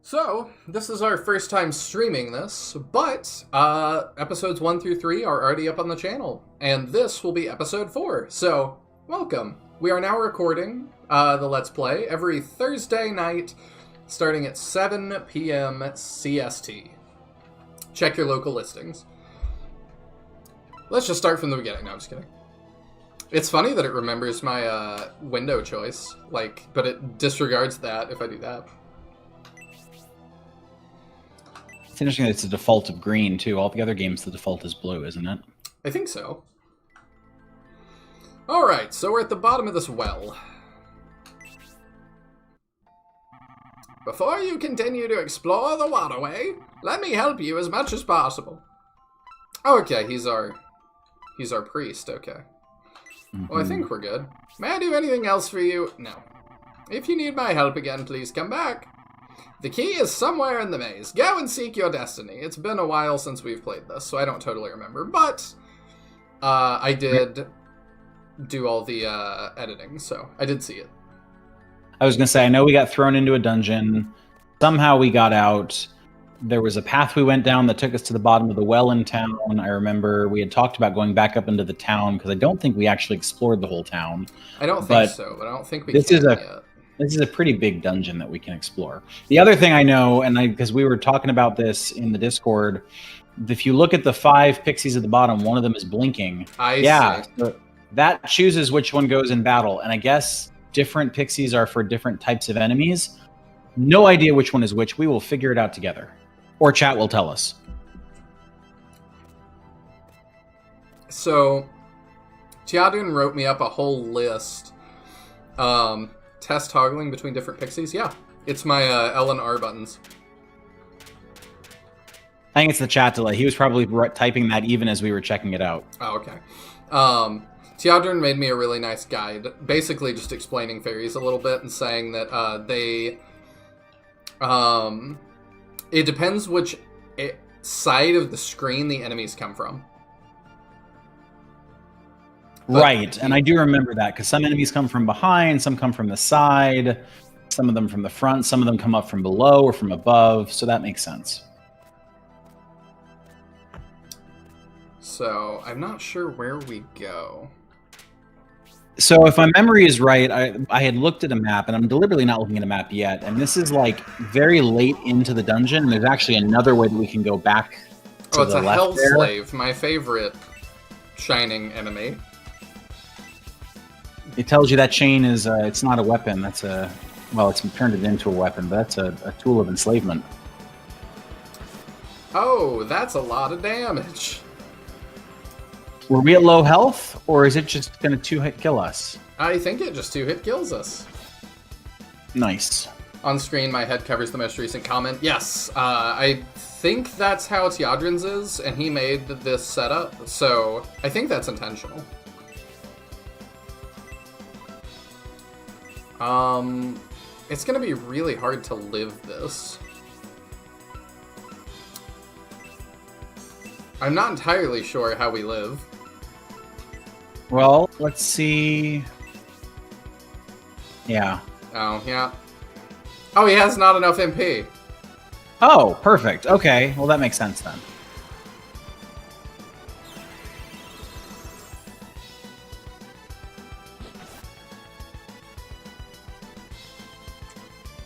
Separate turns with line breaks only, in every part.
So, this is our first time streaming this, but episodes 1 through 3 are already up on the channel, and this will be episode 4, so welcome. We are now recording the Let's Play every Thursday night, starting at 7 p.m. CST. Check your local listings. Let's just start from the beginning. No, I'm just kidding. It's funny that it remembers my window choice, but it disregards that if I do that.
It's interesting that it's a default of green, too. All the other games, the default is blue, isn't it?
I think so. Alright, so we're at the bottom of this well. Before you continue to explore the waterway, let me help you as much as possible. Okay, he's our priest, okay. Well, I think we're good. May I do anything else for you? No. If you need my help again, please come back. The key is somewhere in the maze. Go and seek your destiny. It's been a while since we've played this, so I don't totally remember. But I did do all the editing, so I did see it.
I was going to say, I know we got thrown into a dungeon. Somehow we got out. There was a path we went down that took us to the bottom of the well in town. I remember we had talked about going back up into the town, because I don't think we actually explored the whole town.
I don't think so, but I don't think we can yet.
This is a pretty big dungeon that we can explore. The other thing I know, because we were talking about this in the Discord, if you look at the 5 pixies at the bottom, one of them is blinking.
I see.
So that chooses which one goes in battle. And I guess different pixies are for different types of enemies. No idea which one is which. We will figure it out together. Or chat will tell us.
So, Tiadun wrote me up a whole list. Test toggling between different pixies? Yeah. It's my L and R buttons.
I think it's the chat delay. He was probably typing that even as we were checking it out.
Oh, okay. Tiadun made me a really nice guide, basically just explaining fairies a little bit and saying that it depends which side of the screen the enemies come from. But
right, and I do remember that, because some enemies come from behind, some come from the side, some of them from the front, some of them come up from below or from above, so that makes sense.
So, I'm not sure where we go.
So, if my memory is right, I had looked at a map, and I'm deliberately not looking at a map yet, and this is, very late into the dungeon, and there's actually another way that we can go back to the left.
Oh, it's a Hell
there.
Slave, my favorite shining enemy.
It tells you that chain is, it's not a weapon, that's it's turned it into a weapon, but that's a tool of enslavement.
Oh, that's a lot of damage.
Were we at low health, or is it just going to 2-hit kill us?
I think it just 2-hit kills us.
Nice.
On screen, my head covers the most recent comment. Yes, I think that's how Tiadrin's is, and he made this setup, so I think that's intentional. It's gonna be really hard to live this. I'm not entirely sure how we live.
Well, let's see. Yeah.
Oh, yeah. Oh, he has not enough MP.
Oh, perfect. Okay, well that makes sense then.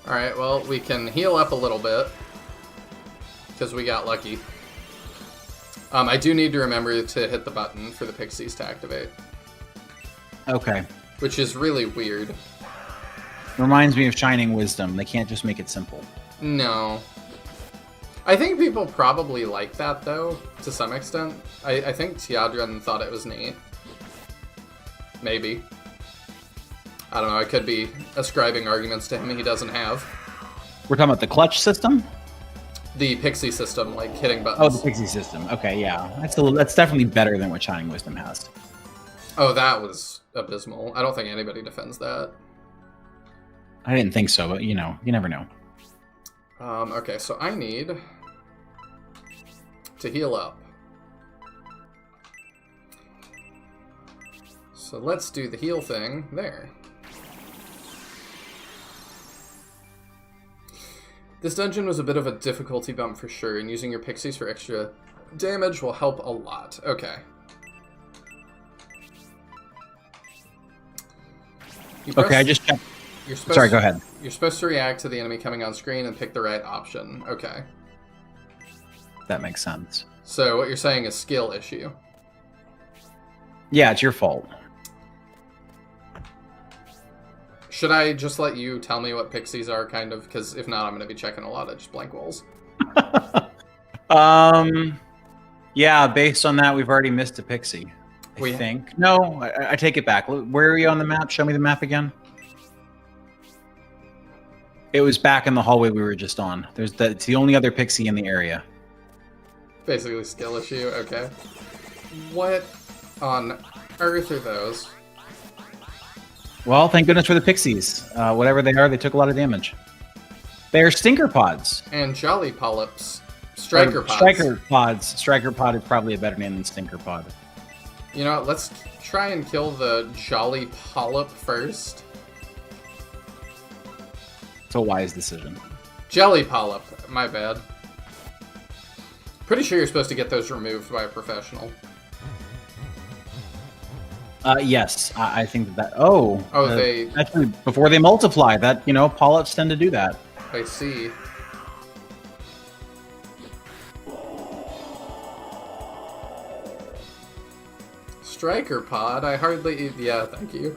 Alright, well, we can heal up a little bit, because we got lucky. I do need to remember to hit the button for the pixies to activate.
Okay.
Which is really weird.
Reminds me of Shining Wisdom. They can't just make it simple.
No. I think people probably like that, though, to some extent. I think Tiadran thought it was neat. Maybe. I don't know, I could be ascribing arguments to him he doesn't have.
We're talking about the clutch system?
The pixie system, like hitting buttons.
Oh, the pixie system. Okay, yeah. That's definitely better than what Shining Wisdom has.
Oh, that was abysmal. I don't think anybody defends that.
I didn't think so, but you never know.
Okay, so I need to heal up. So let's do the heal thing there. This dungeon was a bit of a difficulty bump for sure, and using your pixies for extra damage will help a lot. Okay.
Okay, I just checked. Sorry, go ahead.
You're supposed to react to the enemy coming on screen and pick the right option. Okay.
That makes sense.
So what you're saying is skill issue.
Yeah, it's your fault.
Should I just let you tell me what pixies are, kind of? Because if not, I'm going to be checking a lot of just blank walls.
Yeah, based on that, we've already missed a pixie. I think. No, I take it back. Where are you on the map? Show me the map again. It was back in the hallway we were just on. It's the only other pixie in the area.
Basically skill issue, okay. What on earth are those?
Well, thank goodness for the pixies. Whatever they are, they took a lot of damage. They're stinker pods.
And jolly polyps. Striker pods.
Striker pods. Striker pod is probably a better name than stinker pod.
You know what, let's try and kill the jolly polyp first.
It's a wise decision.
Jelly polyp, my bad. Pretty sure you're supposed to get those removed by a professional.
Yes, I think that. Oh,
they
actually before they multiply. That polyps tend to do that.
I see. Striker pod. I hardly. Yeah, thank you.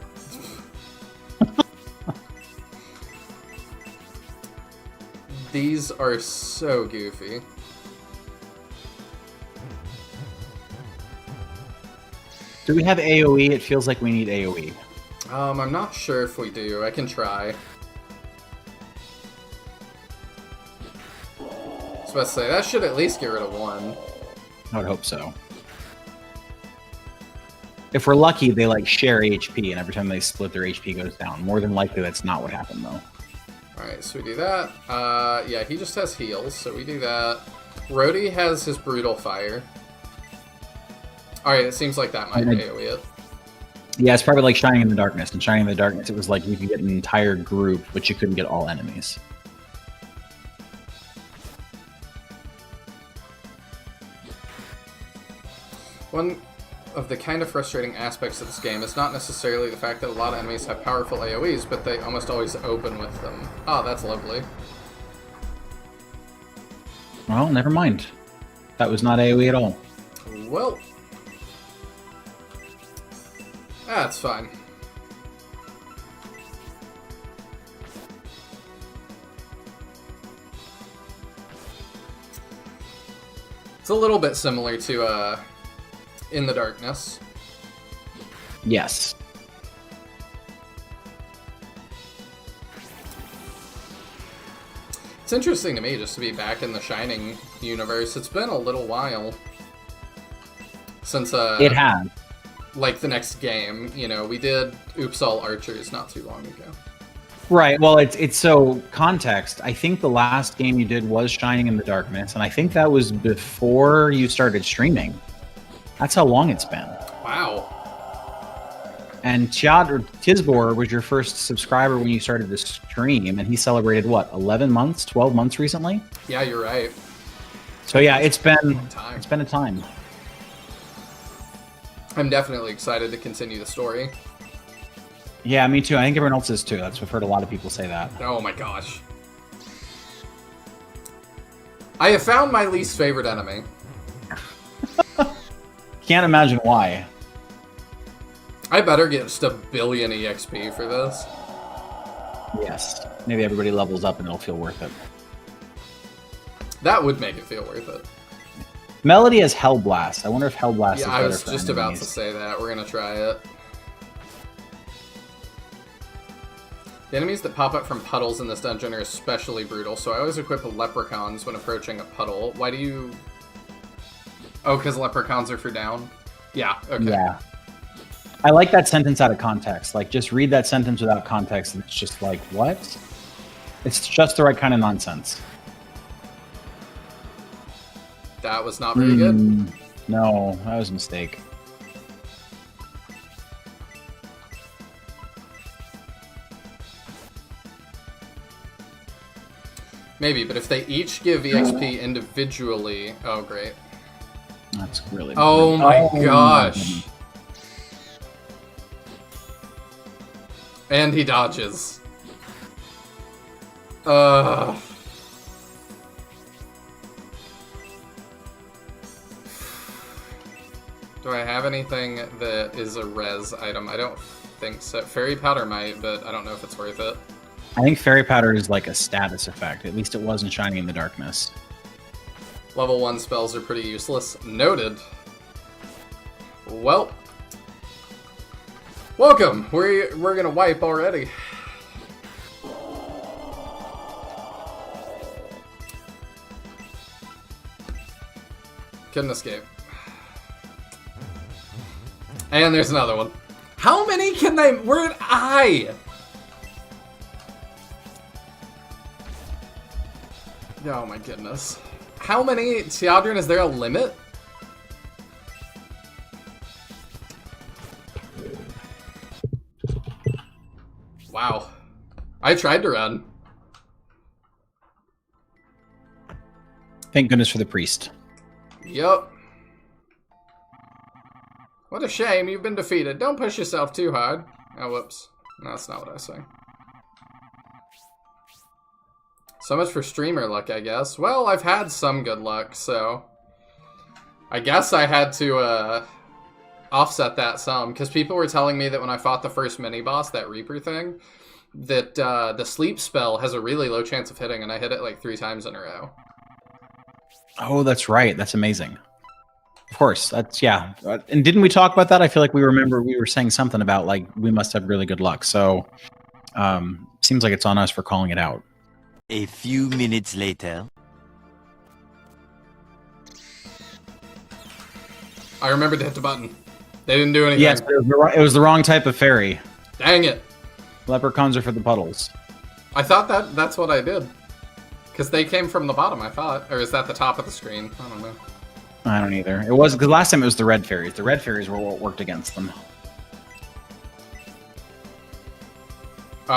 These are so goofy.
Do we have AoE? It feels like we need AoE.
I'm not sure if we do. I can try. I was about to say, that should at least get rid of one.
I would hope so. If we're lucky, they share HP, and every time they split, their HP goes down. More than likely, that's not what happened, though.
Alright, so we do that. Yeah, he just has heals, so we do that. Rhodey has his Brutal Fire. Alright, it seems like that might AoE it.
Yeah, it's probably like Shining in the Darkness. In Shining in the Darkness, it was like you could get an entire group, but you couldn't get all enemies.
One of the kind of frustrating aspects of this game is not necessarily the fact that a lot of enemies have powerful AoEs, but they almost always open with them. Oh, that's lovely.
Well, never mind. That was not AoE at all.
Well, that's fine. It's a little bit similar to, In the Darkness.
Yes.
It's interesting to me just to be back in the Shining universe. It's been a little while since,
it has.
Like the next game, we did Oops All Archers not too long ago.
Right, well, it's so context. I think the last game you did was Shining in the Darkness, and I think that was before you started streaming. That's how long it's been.
Wow.
And Tisbor was your first subscriber when you started the stream, and he celebrated, 11 months, 12 months recently?
Yeah, you're right.
So yeah, it's been a time.
I'm definitely excited to continue the story.
Yeah, me too. I think everyone else is too. I've heard a lot of people say that.
Oh my gosh. I have found my least favorite enemy.
Can't imagine why.
I better get just a billion EXP for this.
Yes. Maybe everybody levels up and it'll feel worth it.
That would make it feel worth it.
Melody has Hellblast. I wonder if Hellblast is better.
I was just about to say that. We're going to try it. The enemies that pop up from puddles in this dungeon are especially brutal, so I always equip leprechauns when approaching a puddle. Why do you... Oh, because leprechauns are for down? Yeah, okay.
Yeah. I like that sentence out of context. Just read that sentence without context, and it's just like, what? It's just the right kind of nonsense.
That was not very good.
No, that was a mistake.
Maybe, but if they each give EXP individually... Oh, great.
That's really...
Oh my gosh. And he dodges. Do I have anything that is a res item? I don't think so. Fairy powder might, but I don't know if it's worth it.
I think fairy powder is like a status effect. At least it wasn't Shining in the Darkness.
Level 1 spells are pretty useless. Noted. Well. Welcome! We're gonna wipe already. Couldn't escape. And there's another one. How many can they... Where did I... Oh my goodness. How many... Teodrin, is there a limit? Wow. I tried to run.
Thank goodness for the priest.
Yup. What a shame, you've been defeated. Don't push yourself too hard. Oh, whoops. No, that's not what I was saying. So much for streamer luck, I guess. Well, I've had some good luck, so... I guess I had to, offset that some, because people were telling me that when I fought the first mini-boss, that Reaper thing, that, the sleep spell has a really low chance of hitting, and I hit it like 3 times in a row.
Oh, that's right. That's amazing. Of course. That's, yeah. And didn't we talk about that? I feel like we were saying something about, like, we must have really good luck. So, seems like it's on us for calling it out.
A few minutes later.
I remembered to hit the button. They didn't do anything.
Yes, but it was the wrong type of fairy.
Dang it.
Leprechauns are for the puddles.
I thought that's what I did. Because they came from the bottom, I thought. Or is that the top of the screen? I don't know.
I don't either. It was because last time it was the red fairies. The red fairies were what worked against them.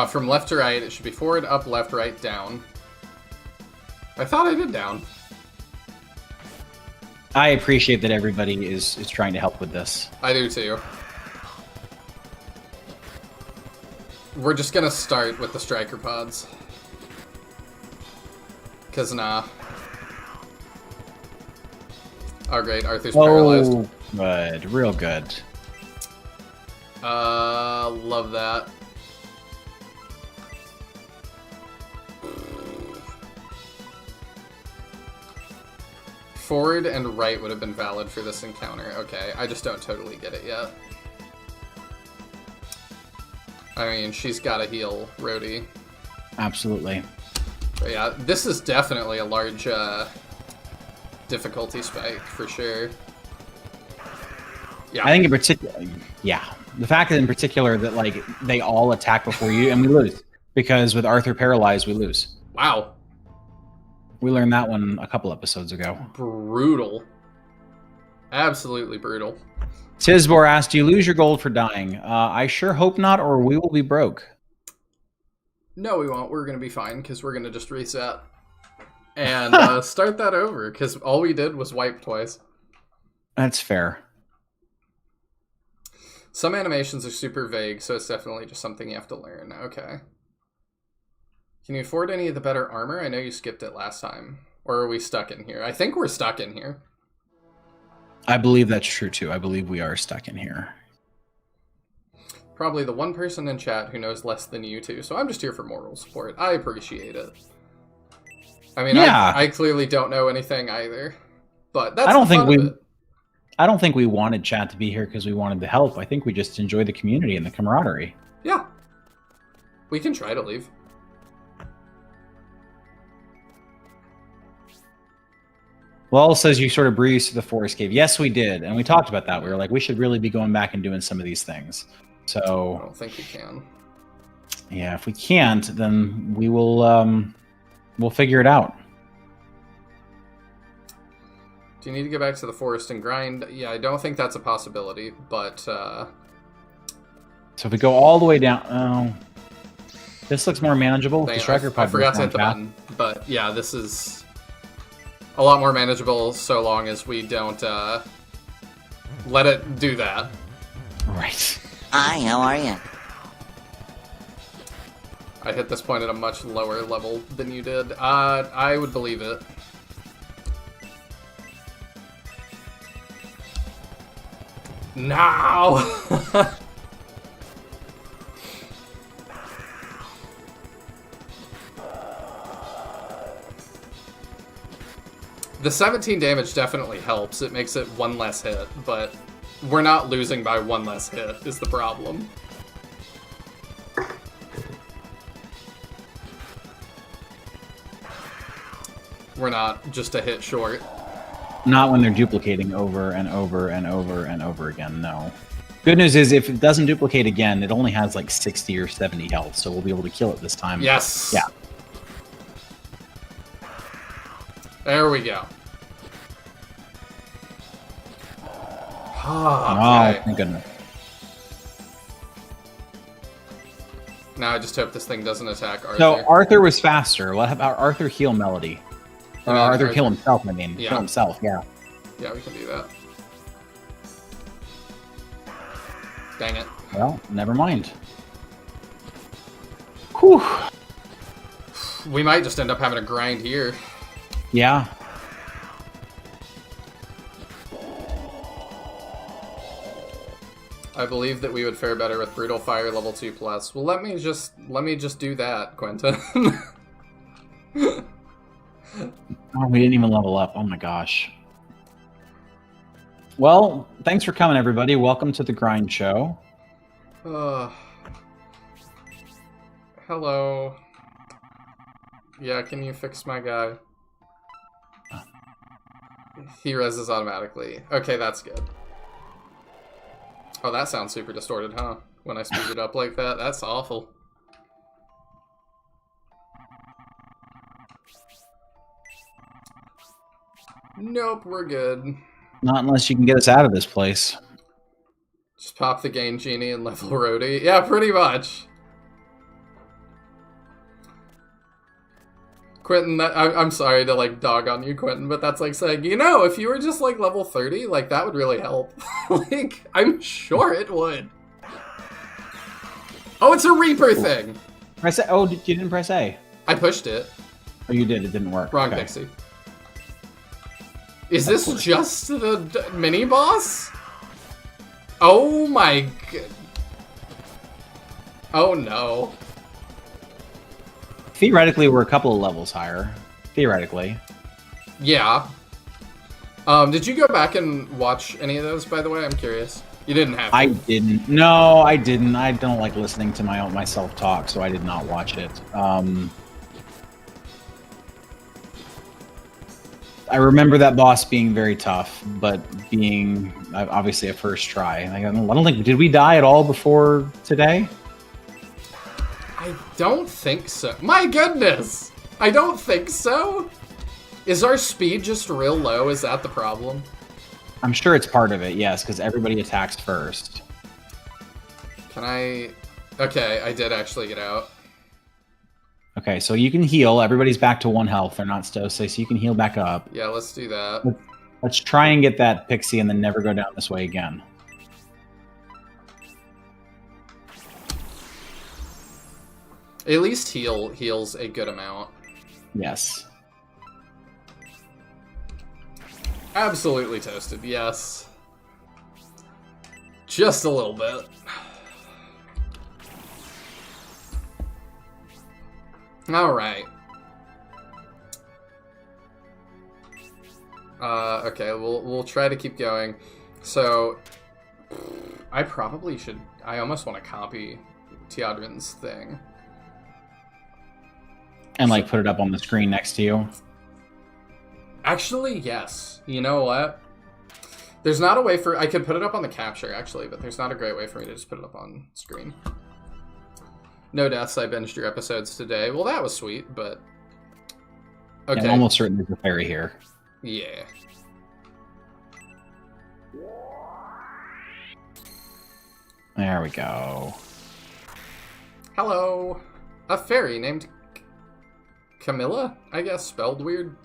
From left to right, it should be forward, up, left, right, down. I thought I did down.
I appreciate that everybody is trying to help with this.
I do too. We're just gonna start with the striker pods. Cause nah. Oh great, Arthur's paralyzed.
Good, real good.
Love that. Forward and right would have been valid for this encounter. Okay, I just don't totally get it yet. I mean, she's gotta heal Rhodey.
Absolutely.
But yeah, this is definitely a large difficulty spike, for sure. Yeah.
I think in particular, yeah. The fact that in particular that, like, they all attack before you, and we lose. Because with Arthur paralyzed, we lose.
Wow.
We learned that one a couple episodes ago.
Brutal. Absolutely brutal.
Tisbor asked, do you lose your gold for dying? I sure hope not, or we will be broke.
No, we won't. We're going to be fine, because we're going to just reset. And start that over, because all we did was wipe twice.
That's fair.
Some animations are super vague, so it's definitely just something you have to learn. Okay. Can you afford any of the better armor? I know you skipped it last time. Or are we stuck in here? I think we're stuck in here.
I believe that's true, too. I believe we are stuck in here.
Probably the one person in chat who knows less than you two, so I'm just here for moral support. I appreciate it. I mean, yeah. I clearly don't know anything either. But that's the fun of it.
I don't think we wanted chat to be here because we wanted to help. I think we just enjoy the community and the camaraderie.
Yeah. We can try to leave.
Well, says you sort of breezed through the forest cave. Yes, we did. And we talked about that. We were like, we should really be going back and doing some of these things. So
I don't think we can.
Yeah, if we can't, then we will we'll figure it out.
Do you need to go back to the forest and grind? Yeah, I don't think that's a possibility, but
so if we go all the way down, This looks more manageable.
Dang
The
it,
striker
I
pod
forgot to hit
goes
the
down
button, but yeah, this is a lot more manageable so long as we don't let it do that.
fast. Right.
Hi, how are you?
I hit this point at a much lower level than you did. I would believe it. No! The 17 damage definitely helps. It makes it one less hit, but we're not losing by one less hit is the problem. We're not just a hit short.
Not when they're duplicating over and over and over and over again, no. Good news is if it doesn't duplicate again, it only has like 60 or 70 health, so we'll be able to kill it this time.
Yes!
Yeah.
There we go.
Oh,
Okay.
thank goodness.
Now I just hope this thing doesn't attack Arthur.
So Arthur was faster. What about Arthur heal Melody? Or Arthur kill himself, I mean.
Yeah.
Kill himself, yeah.
Yeah, we can do that. Dang it.
Well, never mind. Whew.
We might just end up having a grind here.
Yeah.
I believe that we would fare better with Brutal Fire level 2+. Well, let me just do that, Quentin.
Oh, we didn't even level up. Oh my gosh. Well, thanks for coming, everybody. Welcome to the Grind Show.
Hello. Yeah, can you fix my guy? He reses automatically. Okay, that's good. Oh, that sounds super distorted, huh? When I speed it up like that? That's awful. Nope, we're good.
Not unless you can get us out of this place.
Just pop the Gain Genie and level Rhodey. Yeah, pretty much. Quentin, I'm sorry to, like, dog on you, Quentin, but that's like saying, you know, if you were just, like, level 30, like, that would really help. Like, I'm sure it would. Oh, it's a Reaper thing!
Press A. Oh, you didn't press A.
I pushed it.
Oh, you did. It didn't work.
Wrong
Okay.
Pixie. Is this just the mini-boss? Oh my god. Oh no.
Theoretically, we're a couple of levels higher. Theoretically.
Yeah. Did you go back and watch any of those, by the way? I'm curious. You didn't have to.
I didn't. No, I didn't. I don't like listening to my self-talk, so I did not watch it. I remember that boss being very tough, but being obviously a first try. I don't think... Did we die at all before today?
I don't think so. My goodness! I don't think so! Is our speed just real low? Is that the problem?
I'm sure it's part of it, yes, because everybody attacks first.
Can I... Okay, I did actually get out.
Okay, so you can heal. Everybody's back to 1 health. They're not stose, so you can heal back up.
Yeah, let's do that.
Let's try and get that pixie and then never go down this way again.
At least heals a good amount.
Yes.
Absolutely toasted, yes. Just a little bit. Alright. Okay, we'll try to keep going. So, I probably should... I almost want to copy Teodrin's thing.
And, like, put it up on the screen next to you.
Actually, yes. You know what? There's not a way for... I could put it up on the capture, actually, but there's not a great way for me to just put it up on screen. No deaths, I binged your episodes today. Well, that was sweet, but... Okay.
Yeah, I'm almost certain there's a fairy here.
Yeah.
There we go.
Hello. A fairy named Camilla, I guess, spelled weird.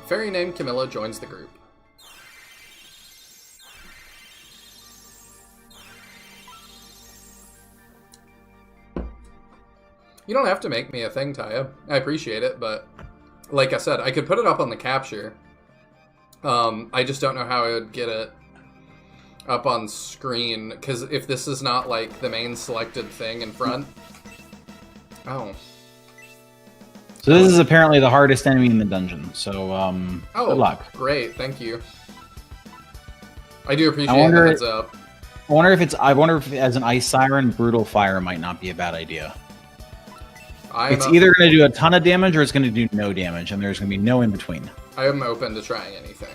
Fairy named Camilla joins the group. You don't have to make me a thing, Taya. I appreciate it, but like I said, I could put it up on the capture. I just don't know how I would get it up on screen, because if this is not, like, the main selected thing in front... Oh.
So this is apparently the hardest enemy in the dungeon, so, good luck.
Great, thank you. I do appreciate the heads up.
I wonder if as an ice siren, brutal fire might not be a bad idea. It's either going to do a ton of damage or it's going to do no damage, and there's going to be no in between.
I am open to trying anything.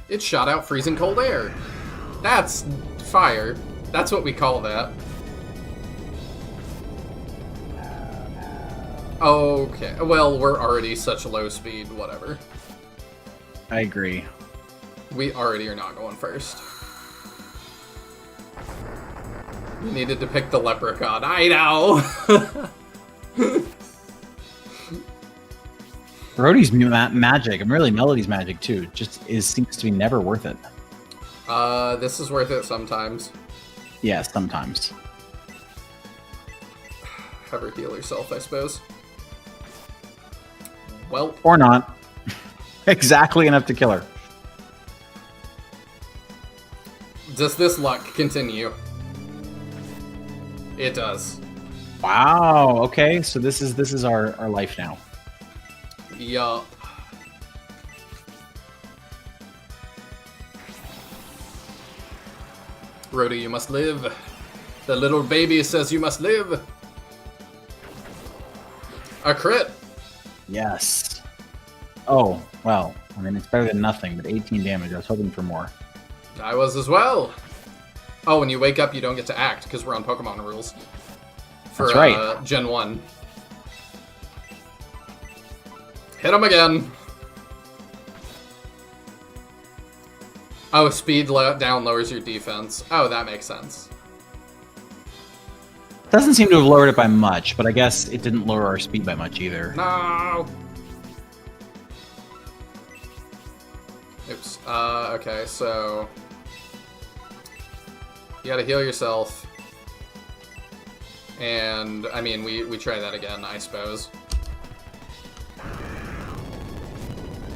It shot out freezing cold air. That's fire. That's what we call that. Okay. Well, we're already such low speed, whatever.
I agree.
We already are not going first. We needed to pick the leprechaun. I know!
Brody's magic, and really Melody's magic too, seems to be never worth it.
This is worth it sometimes.
Yeah, sometimes.
Have her heal herself, I suppose. Well.
Or not. Exactly enough to kill her.
Does this luck continue? It does.
Wow, okay, so this is our life now.
Yup. Rhoda, you must live. The little baby says you must live. A crit.
Yes. Oh, well, I mean, it's better than nothing, but 18 damage. I was hoping for more.
I was as well. Oh, when you wake up, you don't get to act, because we're on Pokemon rules.
That's right.
Gen 1. Hit him again. Oh, speed down lowers your defense. Oh, that makes sense.
Doesn't seem to have lowered it by much, but I guess it didn't lower our speed by much either.
No! Oops. Okay, so... You gotta heal yourself. And, I mean, we try that again, I suppose.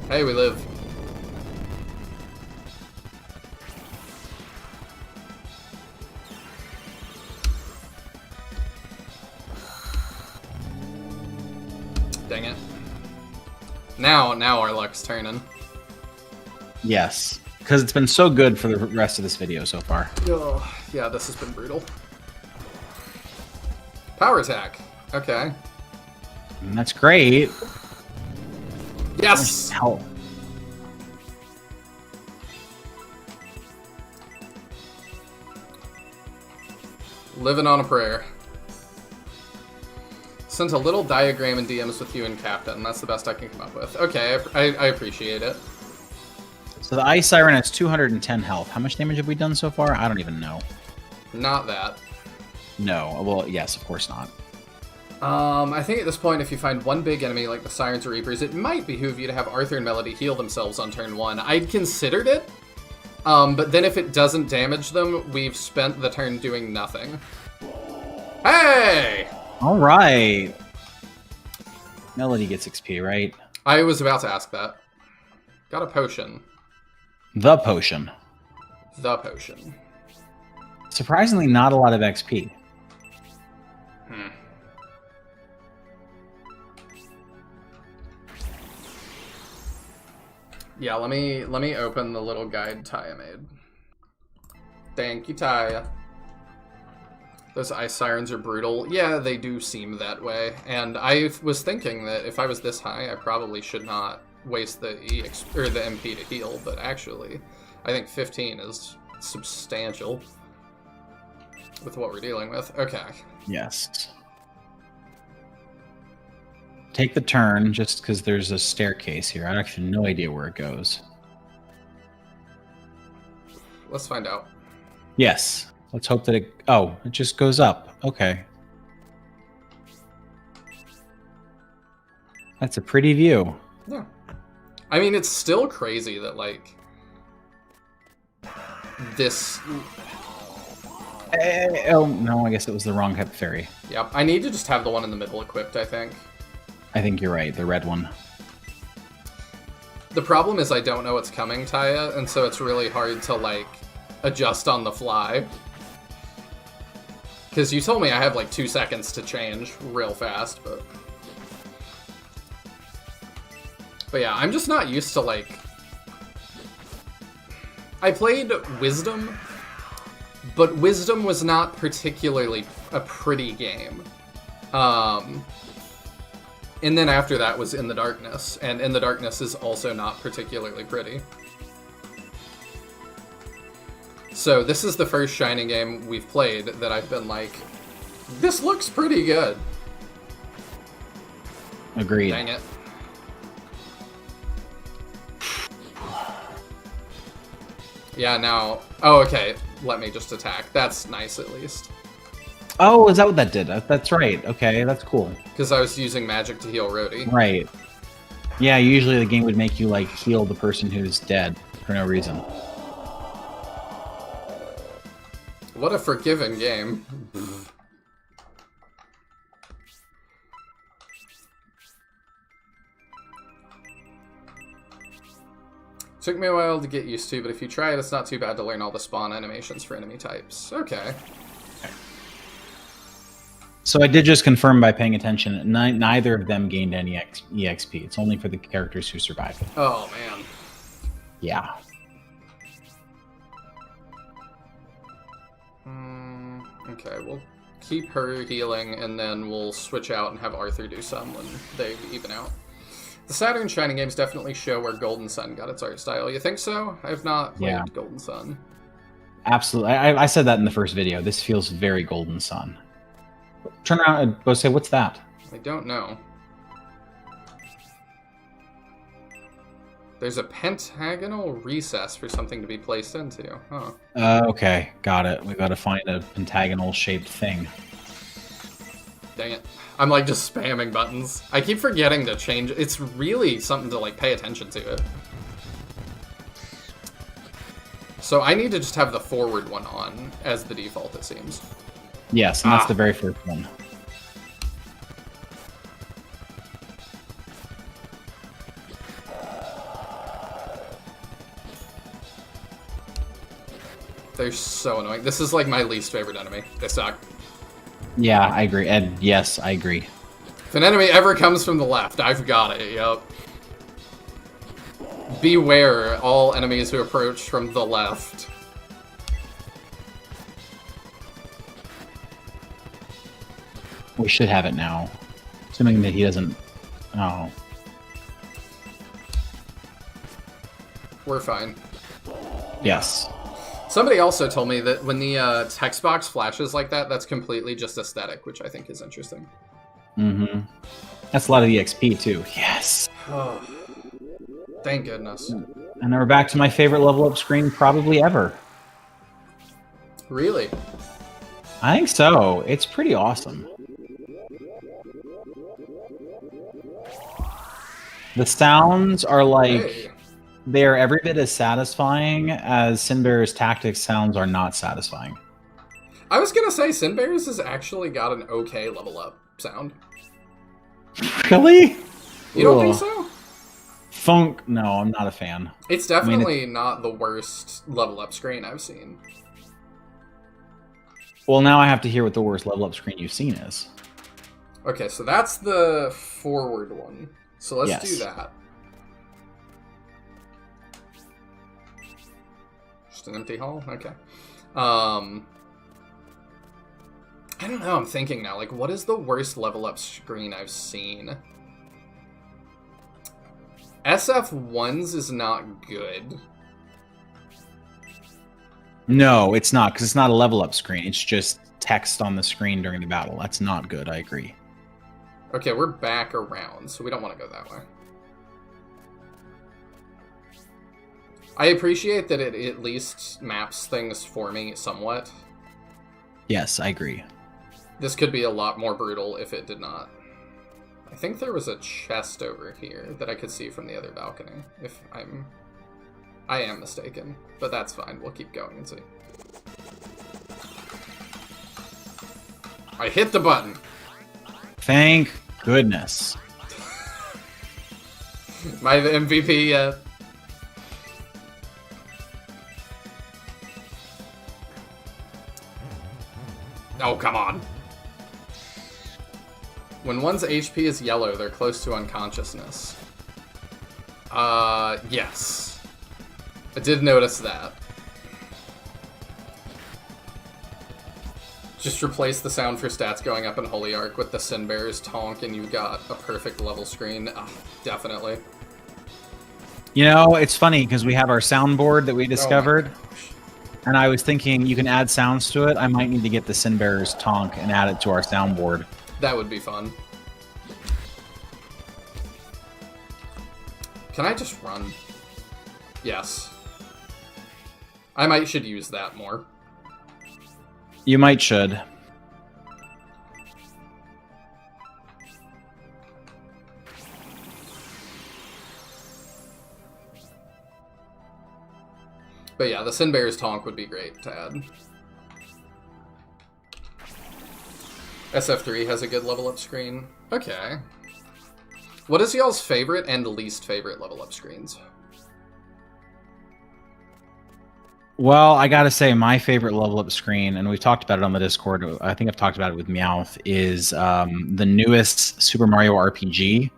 Hey, we live. Dang it. Now our luck's turning.
Yes, because it's been so good for the rest of this video so far.
Oh, yeah, this has been brutal. Power attack. Okay.
And that's great.
Yes!
Hell.
Living on a prayer. Sent a little diagram in DMs with you and Captain. That's the best I can come up with. Okay, I appreciate it.
So the Ice Siren has 210 health. How much damage have we done so far? I don't even know.
Not that.
No. Well, yes, of course not.
I think at this point, if you find one big enemy like the Sirens or Reapers, it might behoove you to have Arthur and Melody heal themselves on turn 1. I'd considered it, but then if it doesn't damage them, we've spent the turn doing nothing. Hey!
All right. Melody gets XP, right?
I was about to ask that. Got a potion.
The potion.
The potion.
Surprisingly, not a lot of XP.
Yeah, let me open the little guide Taya made. Thank you, Taya. Those ice sirens are brutal. Yeah, they do seem that way. And I was thinking that if I was this high, I probably should not waste the or the MP to heal, but actually, I think 15 is substantial with what we're dealing with. Okay.
Yes. Take the turn, just because there's a staircase here. I actually have no idea where it goes.
Let's find out.
Yes. Let's hope that it... Oh, it just goes up. Okay. That's a pretty view.
Yeah. I mean, it's still crazy that, like, this...
Oh, no, I guess it was the wrong type of fairy.
Yep, I need to just have the one in the middle equipped, I think.
I think you're right, the red one.
The problem is I don't know what's coming, Taya, and so it's really hard to, like, adjust on the fly. Because you told me I have, like, 2 seconds to change real fast, but... But yeah, I'm just not used to, like... I played Wisdom, but Wisdom was not particularly a pretty game. And then after that was In the Darkness, and In the Darkness is also not particularly pretty. So this is the first Shining game we've played that I've been like, this looks pretty good.
Agreed.
Dang it. Yeah, now... Oh, okay. Let me just attack. That's nice, at least.
Oh, is that what that did? That's right. Okay, that's cool.
Because I was using magic to heal Rhodey.
Right. Yeah, usually the game would make you, like, heal the person who's dead for no reason.
What a forgiving game. Took me a while to get used to, but if you try it, it's not too bad to learn all the spawn animations for enemy types. Okay.
So I did just confirm by paying attention, neither of them gained any EXP. It's only for the characters who survived.
Oh, man.
Yeah.
Okay, we'll keep her healing, and then we'll switch out and have Arthur do some when they even out. The Saturn Shining games definitely show where Golden Sun got its art style. You think so? I've not played Golden Sun.
Absolutely. I said that in the first video. This feels very Golden Sun. Turn around and go say, what's that?
I don't know. There's a pentagonal recess for something to be placed into. Huh.
Okay, got it. We gotta find a pentagonal-shaped thing.
Dang it. I'm like just spamming buttons. I keep forgetting to change. It's really something to like pay attention to it. So I need to just have the forward one on as the default, it seems.
Yes, and that's the very first one.
They're so annoying. This is like my least favorite enemy. They suck.
Yeah, I agree. And yes, I agree.
If an enemy ever comes from the left, I've got it, yep. Beware all enemies who approach from the left.
We should have it now. Assuming that he doesn't... Oh.
We're fine.
Yes.
Somebody also told me that when the text box flashes like that, that's completely just aesthetic, which I think is interesting.
Mm-hmm. That's a lot of EXP, too. Yes!
Oh, thank goodness.
And then we're back to my favorite level up screen probably ever.
Really?
I think so. It's pretty awesome. The sounds are like...
Hey.
They are every bit as satisfying as Sinbear's Tactics sounds are not satisfying.
I was gonna say, Sinbear's has actually got an okay level up sound.
Really?
You don't think so?
Funk? No, I'm not a fan.
It's definitely not the worst level up screen I've seen.
Well, now I have to hear what the worst level up screen you've seen is.
Okay, so that's the forward one. So let's do that. Just an empty hall? Okay. I don't know, I'm thinking now, like, what is the worst level up screen I've seen? SF1's is not good.
No, it's not, because it's not a level up screen. It's just text on the screen during the battle. That's not good, I agree.
Okay, we're back around, so we don't want to go that way. I appreciate that it at least maps things for me somewhat.
Yes, I agree.
This could be a lot more brutal if it did not. I think there was a chest over here that I could see from the other balcony, if I am mistaken. But that's fine, we'll keep going and see. I hit the button!
Thank goodness.
Am I the MVP yet? Oh, come on. When one's HP is yellow, they're close to unconsciousness. Yes. I did notice that. Just replace the sound for stats going up in Holy Ark with the Sin Bearer's Tonk and you've got a perfect level screen. Definitely.
You know, it's funny because we have our soundboard that we discovered. And I was thinking you can add sounds to it. I might need to get the Sin Bearer's Tonk and add it to our soundboard.
That would be fun. Can I just run? Yes. I should use that more.
You might should.
But yeah, the Sin Bearer's Tonk would be great to add. SF3 has a good level up screen. Okay. What is y'all's favorite and least favorite level up screens?
Well, I gotta say, my favorite level up screen, and we've talked about it on the Discord, I think I've talked about it with Meowth, is the newest Super Mario RPG.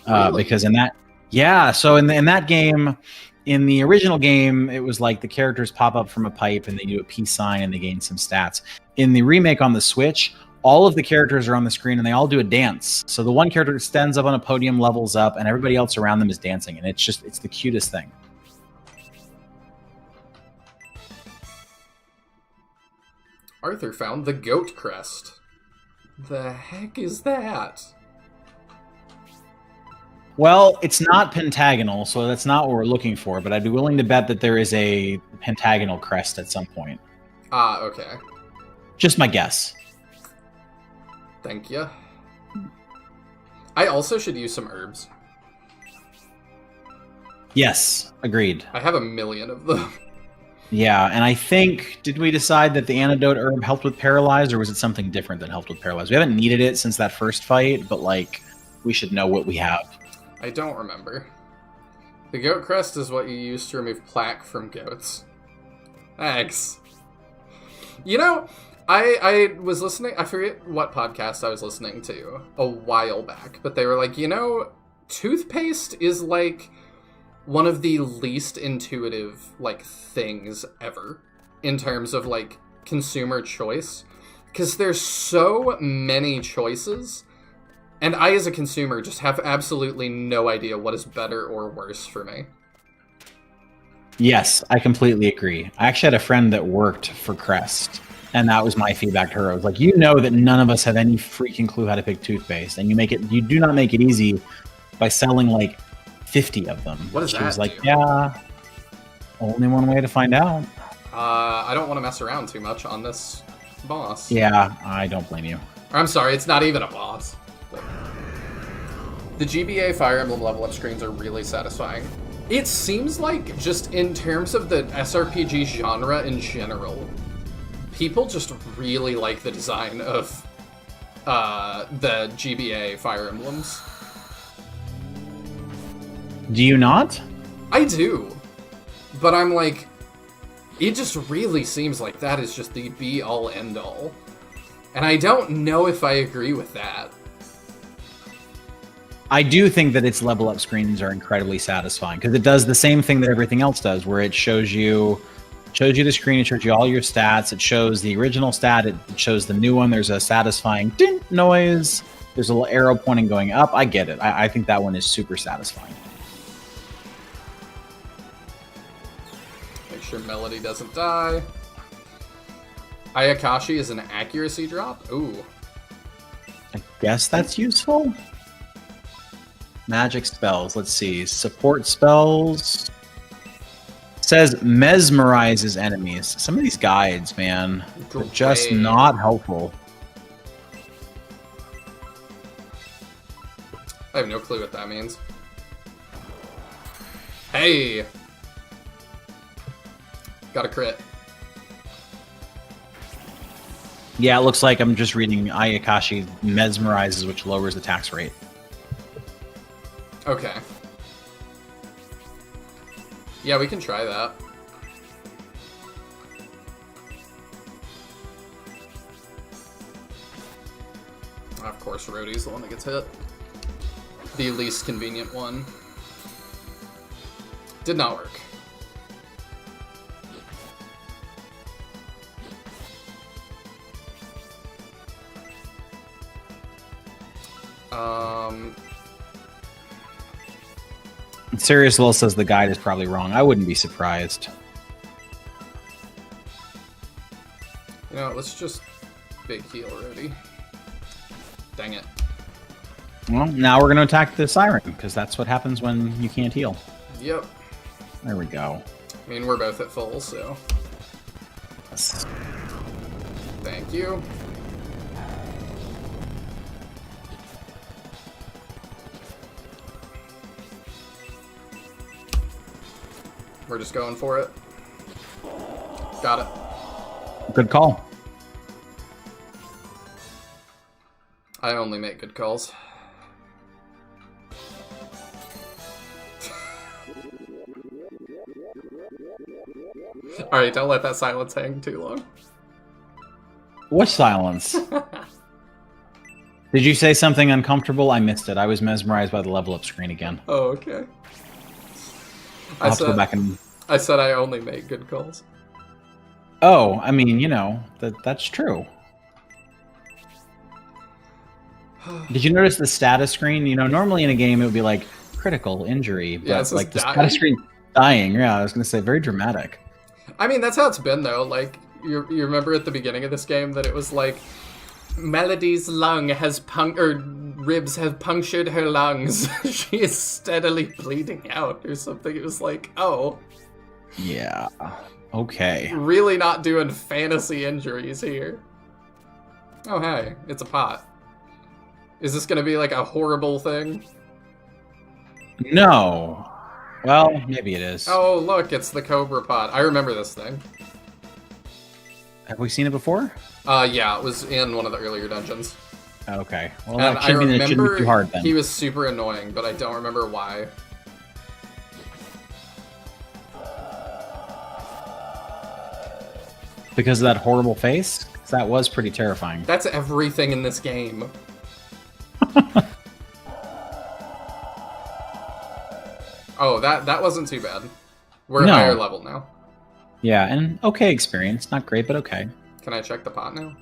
Really?
Because in that, yeah, so in that game, in the original game, it was like the characters pop up from a pipe and they do a peace sign and they gain some stats. In the remake on the Switch, all of the characters are on the screen and they all do a dance. So the one character stands up on a podium, levels up, and everybody else around them is dancing. And it's the cutest thing.
Arthur found the goat crest. The heck is that?
Well, it's not pentagonal, so that's not what we're looking for, but I'd be willing to bet that there is a pentagonal crest at some point.
Ah, okay.
Just my guess.
Thank you. I also should use some herbs.
Yes, agreed.
I have a million of them.
Yeah, and I think, did we decide that the antidote herb helped with paralyzed, or was it something different that helped with paralyzed? We haven't needed it since that first fight, but, like, we should know what we have.
I don't remember. The goat crest is what you use to remove plaque from goats. Thanks. You know, I was listening, I forget what podcast I was listening to a while back, but they were like, you know, toothpaste is like one of the least intuitive, like, things ever in terms of, like, consumer choice. Because there's so many choices, and I, as a consumer, just have absolutely no idea what is better or worse for me.
Yes, I completely agree. I actually had a friend that worked for Crest, and that was my feedback to her. I was like, you know that none of us have any freaking clue how to pick toothpaste, and you do not make it easy by selling, like, 50 of them.
What does
she
that
was like,
do?
yeah, only one way to find out.
I don't want to mess around too much on this boss.
Yeah, I don't blame you.
I'm sorry, it's not even a boss. But the GBA Fire Emblem level up screens are really satisfying. It seems like, just in terms of the SRPG genre in general, people just really like the design of the GBA Fire Emblems.
Do you not?
I do. But I'm like, it just really seems like that is just the be-all, end-all. And I don't know if I agree with that.
I do think that its level up screens are incredibly satisfying because it does the same thing that everything else does, where it shows you the screen, it shows you all your stats, it shows the original stat, it shows the new one, there's a satisfying ding noise, there's a little arrow pointing going up. I get it. I think that one is super satisfying.
Make sure Melody doesn't die. Ayakashi is an accuracy drop? Ooh.
I guess that's useful. Magic spells. Let's see. Support spells. says mesmerizes enemies. Some of these guides, man, are just not helpful.
I have no clue what that means. Hey! Got a crit.
Yeah, it looks like I'm just reading Ayakashi mesmerizes, which lowers the tax rate.
Okay. Yeah, we can try that. Of course, Rhodey's the one that gets hit. The least convenient one. Did not work.
Sirius Lil says the guide is probably wrong. I wouldn't be surprised.
You know, let's just big heal already. Dang it.
Well, now we're going to attack the Siren, because that's what happens when you can't heal.
Yep.
There we go.
I mean, we're both at full, so...
Yes.
Thank you. We're just going for it. Got it.
Good call.
I only make good calls. Alright, don't let that silence hang too long.
What silence? Did you say something uncomfortable? I missed it. I was mesmerized by the level up screen again.
Oh, okay.
I'll have to go back and...
I said I only make good calls.
Oh, I mean, you know, that's true. Did you notice the status screen? You know, normally in a game it would be like critical injury, but
yeah,
like the
dying.
status screen dying. Yeah, I was going to say very dramatic.
I mean, that's how it's been though. Like you remember at the beginning of this game that it was like Melody's lung has ribs have punctured her lungs. She is steadily bleeding out or something. It was like, oh.
Yeah. Okay.
Really not doing fantasy injuries here. Oh, hey, it's a pot. Is this gonna be like a horrible thing?
No. Well, maybe it is.
Oh, look, it's the Cobra pot. I remember this thing.
Have we seen it before?
Yeah, it was in one of the earlier dungeons.
Okay. Well,
And
that shouldn't be too hard then.
He was super annoying, but I don't remember why.
Because of that horrible face? 'Cause that was pretty terrifying.
That's everything in this game. Oh, that wasn't too bad. We're at higher level now.
Yeah, and okay experience. Not great, but okay.
Can I check the pot now?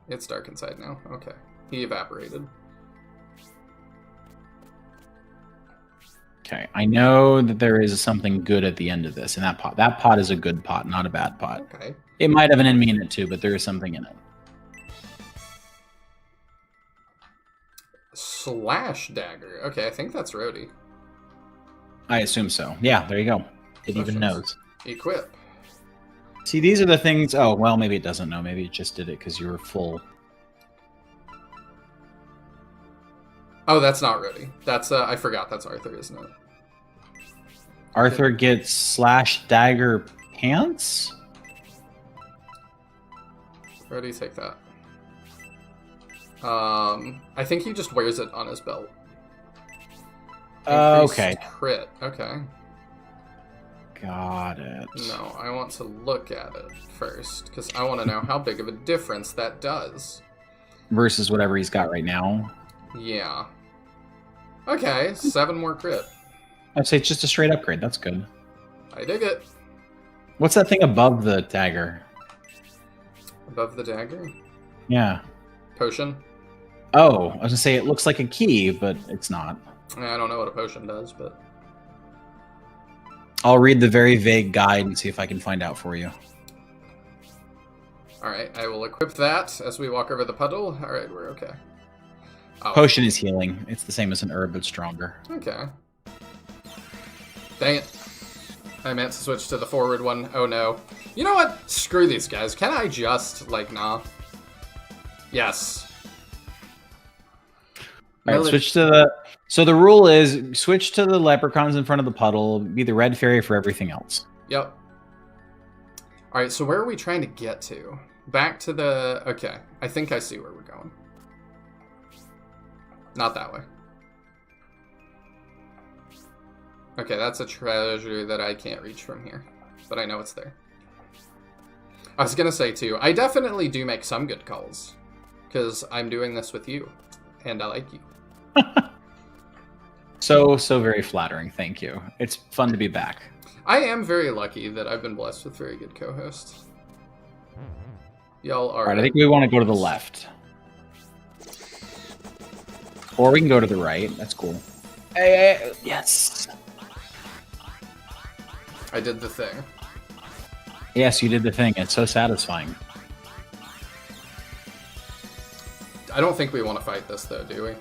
It's dark inside now. Okay. He evaporated.
Okay, I know that there is something good at the end of this in that pot. That pot is a good pot, not a bad pot.
Okay.
It might have an enemy in it too, but there is something in it.
Slash dagger. Okay, I think that's Rhodey.
I assume so. Yeah, there you go. It
Potions.
even knows.
Equip.
See, these are the things... Oh, well, maybe it doesn't know. Maybe it just did it because you were full.
Oh, that's not Rhodey. That's, I forgot that's Arthur, isn't it?
Arthur gets slash dagger pants?
Rhodey, take that. I think he just wears it on his belt.
Okay.
Increased crit. Okay.
Got it.
No, I want to look at it first, because I want to know how big of a difference that does.
Versus whatever he's got right now.
Yeah. Okay, 7 more crit.
I'd say it's just a straight upgrade. That's good.
I dig it.
What's that thing above the dagger?
Above the dagger?
Yeah.
Potion?
Oh, I was going to say it looks like a key, but it's not.
I don't know what a potion does, but...
I'll read the very vague guide and see if I can find out for you.
Alright, I will equip that as we walk over the puddle. Alright, we're okay. Oh.
Potion is healing. It's the same as an herb, but stronger.
Okay. Dang it. I meant to switch to the forward one. Oh no. You know what? Screw these guys. Can I just, like, nah? Yes.
All right, switch to the... So the rule is, switch to the leprechauns in front of the puddle, be the red fairy for everything else.
Yep. Alright, so where are we trying to get to? Back to the... Okay, I think I see where we're going. Not that way. Okay, that's a treasure that I can't reach from here. But I know it's there. I was gonna say, too, I definitely do make some good calls. Because I'm doing this with you. And I like you.
So very flattering, thank you. It's fun to be back.
I am very lucky that I've been blessed with very good co-hosts. Y'all are...
Alright, I think we want to go to the left. Or we can go to the right. That's cool. Hey, yes!
I did the thing.
Yes, you did the thing. It's so satisfying.
I don't think we want to fight this, though, do we?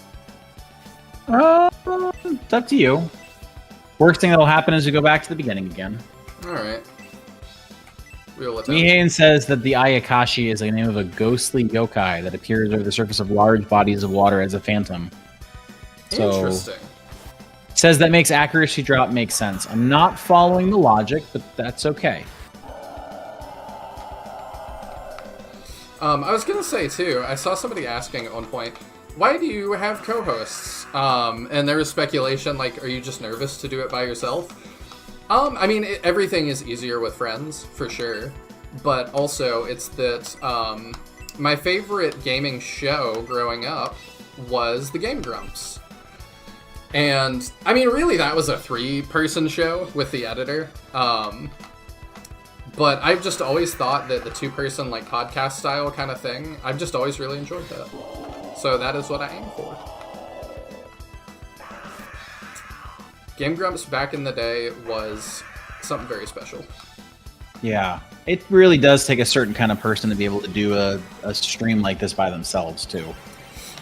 It's up to you. Worst thing that'll happen is we go back to the beginning again.
Alright. We'll attempt.
Mihane says that the Ayakashi is the name of a ghostly yokai that appears over the surface of large bodies of water as a phantom. So,
interesting.
Says that makes accuracy drop make sense. I'm not following the logic, but that's okay.
I was gonna say, too, I saw somebody asking at one point, why do you have co-hosts? And there was speculation, like, are you just nervous to do it by yourself? I mean, everything is easier with friends, for sure. But also, it's that, my favorite gaming show growing up was the Game Grumps. And, I mean, really, that was a 3-person show with the editor. But I've just always thought that the 2-person, like, podcast style kind of thing, I've just always really enjoyed that. So that is what I aim for. Game Grumps back in the day was something very special.
Yeah, it really does take a certain kind of person to be able to do a stream like this by themselves, too.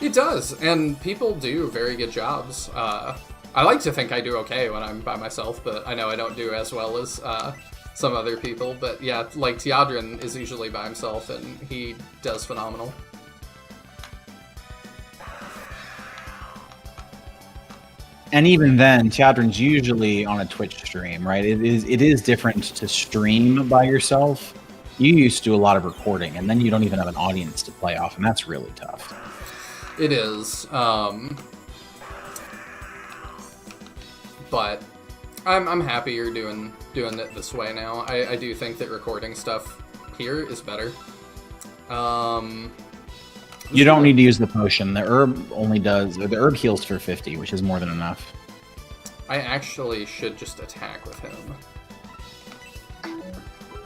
It does, and people do very good jobs. I like to think I do okay when I'm by myself, but I know I don't do as well as some other people. But yeah, like Teodrin is usually by himself, and he does phenomenal.
And even then, Teodrin's usually on a Twitch stream, right? It is different to stream by yourself. You used to do a lot of recording, and then you don't even have an audience to play off, and that's really tough.
It is. But I'm happy you're doing it this way now. I do think that recording stuff here is better.
You don't need to use the potion. The herb only does... The herb heals for 50, which is more than enough.
I actually should just attack with him.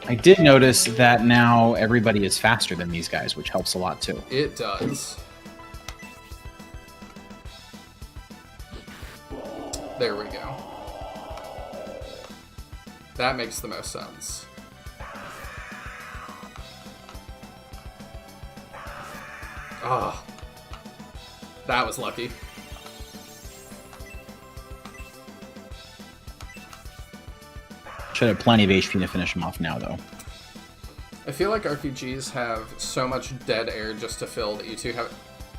I did notice that now everybody is faster than these guys, which helps a lot, too.
It does. There we go. That makes the most sense. Ah, that was lucky.
Should have plenty of HP to finish him off now, though.
I feel like RPGs have so much dead air just to fill that you two have...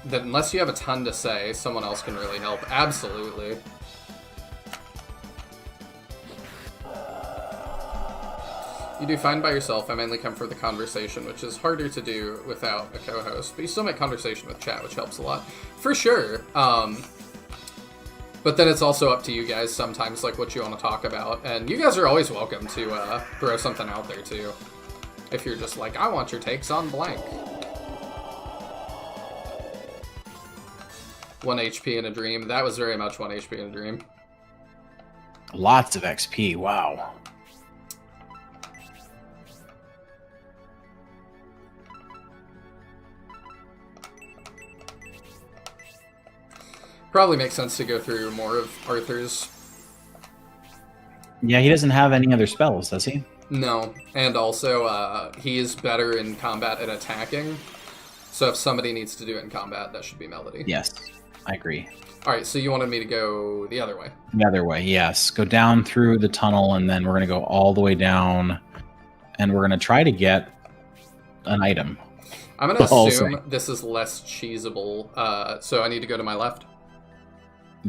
That unless you have a ton to say, someone else can really help. Absolutely. You do fine by yourself. I mainly come for the conversation, which is harder to do without a co-host. But you still make conversation with chat, which helps a lot. For sure. But then it's also up to you guys sometimes, like, what you want to talk about. And you guys are always welcome to throw something out there, too. If you're just like, I want your takes on blank. 1 HP in a dream. That was very much 1 HP in a dream.
Lots of XP, wow.
Probably makes sense to go through more of Arthur's.
Yeah, he doesn't have any other spells, does he?
No, and also he is better in combat at attacking. So if somebody needs to do it in combat, that should be Melody.
Yes. I agree.
All right, so you wanted me to go the other way.
The other way, yes. Go down through the tunnel, and then we're going to go all the way down, and we're going to try to get an item.
I'm going to assume this is less cheesable, so I need to go to my left.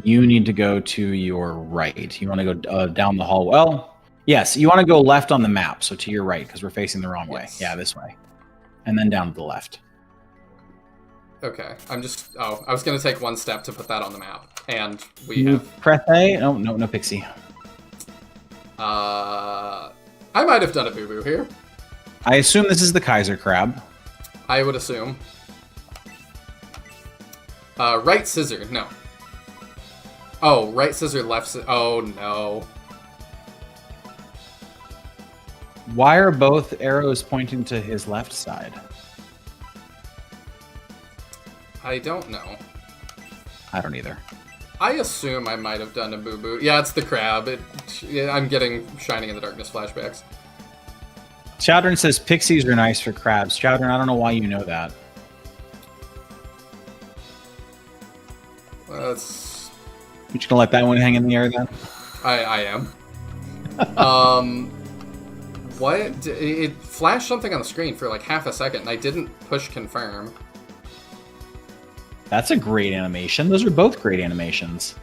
You need to go to your right. You want to go down the hall. Well, yes, you want to go left on the map, so to your right, because we're facing the wrong way. Yeah, this way. And then down to the left.
Okay, I was going to take one step to put that on the map, and we have...
Press A? Oh, no pixie.
I might have done a boo-boo here.
I assume this is the Kaiser crab.
I would assume. Right scissor, no. Oh, right scissor, left scissor. Oh, no.
Why are both arrows pointing to his left side?
I don't know.
I don't either.
I assume I might have done a boo-boo. Yeah, it's the crab. I'm getting Shining in the Darkness flashbacks.
Chowdern says pixies are nice for crabs. Chowdern, I don't know why you know that.
That's...
You just gonna let that one hang in the air then?
I am. What? It flashed something on the screen for like half a second, and I didn't push confirm.
That's a great animation. Those are both great animations.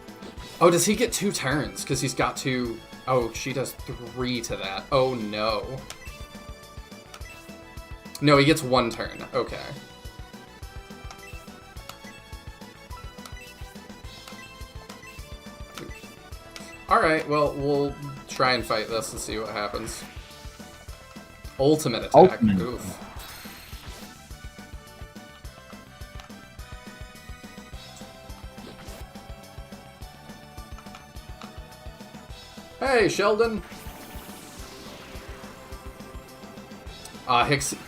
Oh, does he get 2 turns? Because he's got to... Oh, she does 3 to that. Oh, no. No, he gets 1 turn. Okay. Alright, well, we'll try and fight this and see what happens. Ultimate attack.
Ultimate.
Oof. Hey, Sheldon!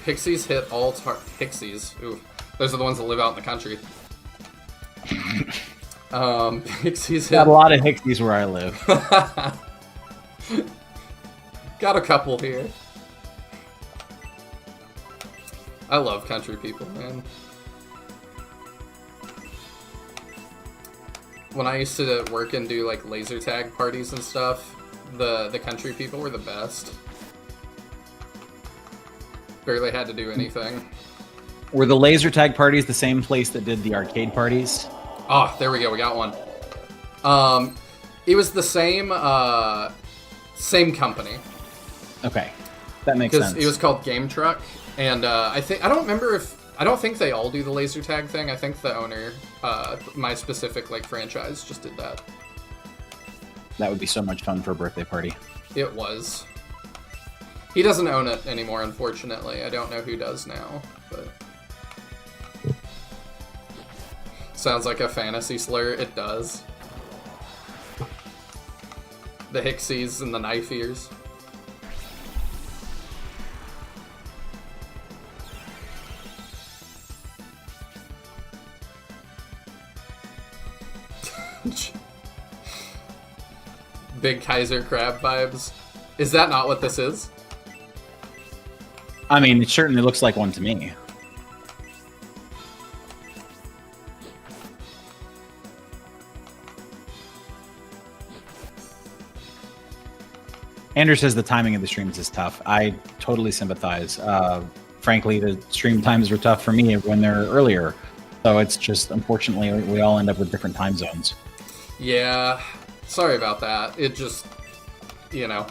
Pixies hit all Pixies. Ooh, those are the ones that live out in the country. Pixies hit...
Got a lot of Hixies where I live.
Got a couple here. I love country people, man. When I used to work and do like laser tag parties and stuff, the country people were the best. Barely had to do anything.
Were the laser tag parties the same place that did the arcade parties?
Oh, there we go. We got one. It was the same same company.
Okay, that makes sense.
Because it was called Game Truck, and I don't think they all do the laser tag thing. I think the owner, my specific like franchise, just did that.
That would be so much fun for a birthday party.
It was. He doesn't own it anymore, unfortunately. I don't know who does now, but... Sounds like a fantasy slur. It does. The Hixies and the knife ears. Big Kaiser crab vibes. Is that not what this is?
I mean, it certainly looks like one to me. Andrew says the timing of the streams is tough. I totally sympathize. Frankly, the stream times were tough for me when they're earlier. So it's just, unfortunately, we all end up with different time zones.
Yeah, sorry about that. It just, you know.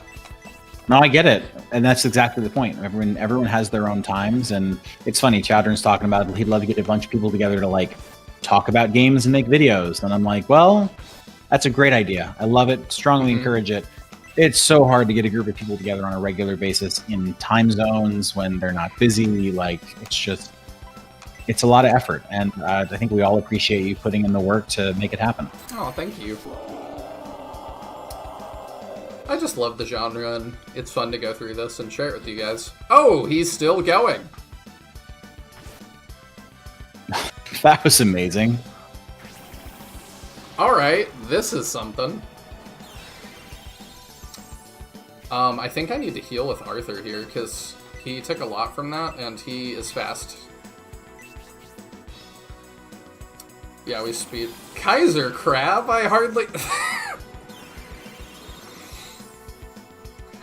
No, I get it. And that's exactly the point. Everyone has their own times. And it's funny, Chowdern's talking about he'd love to get a bunch of people together to like talk about games and make videos. And I'm like, well, that's a great idea. I love it. Strongly encourage it. It's so hard to get a group of people together on a regular basis in time zones when they're not busy. Like, it's a lot of effort. And I think we all appreciate you putting in the work to make it happen.
Oh, thank you. I just love the genre, and it's fun to go through this and share it with you guys. Oh, he's still going.
That was amazing.
All right, this is something. I think I need to heal with Arthur here, because he took a lot from that, and he is fast. Yeah, we speed. Kaiser Crab? I hardly...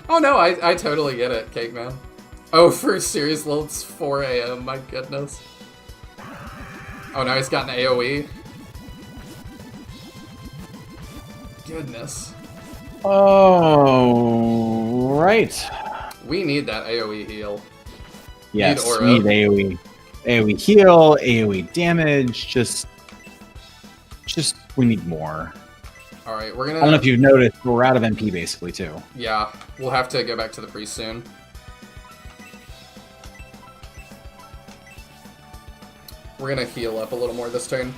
Oh no, I totally get it, Cake Man. Oh, for serious, well, it's 4 a.m., my goodness. Oh, now he's got an AoE. Goodness.
Oh, right.
We need that AoE heal.
Yes,
Need aura.
we need AoE. AoE heal, AoE damage, just we need more.
Alright, we're gonna...
I don't know if you've noticed, but we're out of MP basically, too.
Yeah, we'll have to go back to the priest soon. We're gonna heal up a little more this turn.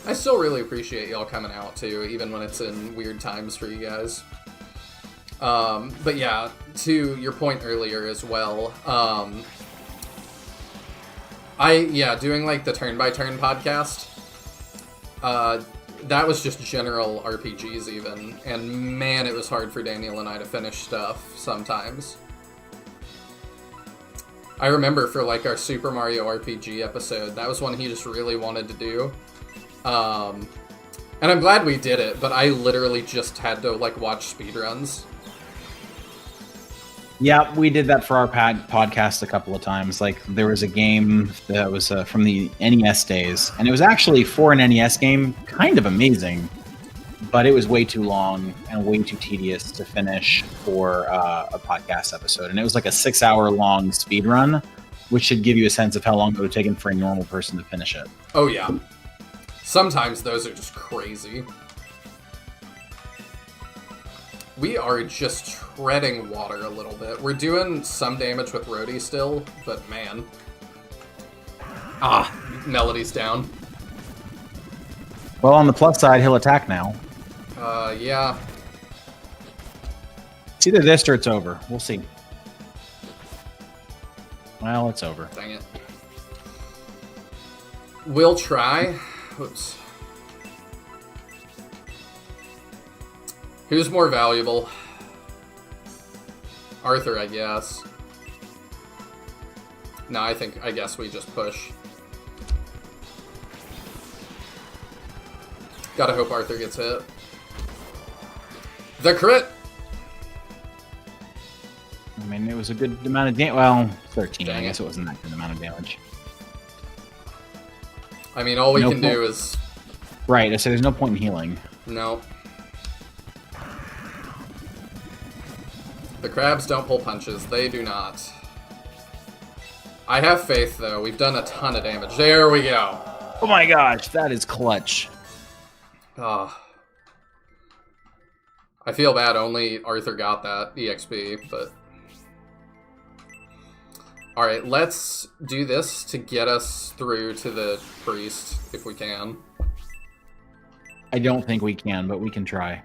I still really appreciate y'all coming out, too, even when it's in weird times for you guys. But yeah, to your point earlier as well, doing like the turn-by-turn podcast, that was just general RPGs even, and man, it was hard for Daniel and I to finish stuff sometimes. I remember for like our Super Mario RPG episode, that was one he just really wanted to do. And I'm glad we did it, but I literally just had to like watch speedruns.
Yeah, we did that for our podcast a couple of times. Like, there was a game that was from the NES days, and it was actually, for an NES game, kind of amazing, but it was way too long and way too tedious to finish for a podcast episode. And it was like a 6-hour-long speed run, which should give you a sense of how long it would have taken for a normal person to finish it.
Oh, yeah. Sometimes those are just crazy. We are just treading water a little bit. We're doing some damage with Rhodey still, but man. Melody's down.
Well, on the plus side, he'll attack now.
Yeah.
It's either this or it's over. We'll see. Well, it's over.
Dang it. We'll try. Oops. Who's more valuable? Arthur, I guess. No, I guess we just push. Gotta hope Arthur gets hit. The crit!
I mean, it was a good amount of damage. Well, 13.
Dang
I guess
it.
it wasn't that good amount of damage.
I mean, all we
No
can
point.
do is...
Right, so there's no point in healing.
No. The crabs don't pull punches. They do not. I have faith, though. We've done a ton of damage. There we go.
Oh my gosh, that is clutch.
Ah. I feel bad. Only Arthur got that EXP, but... Alright, let's do this to get us through to the priest, if we can.
I don't think we can, but we can try.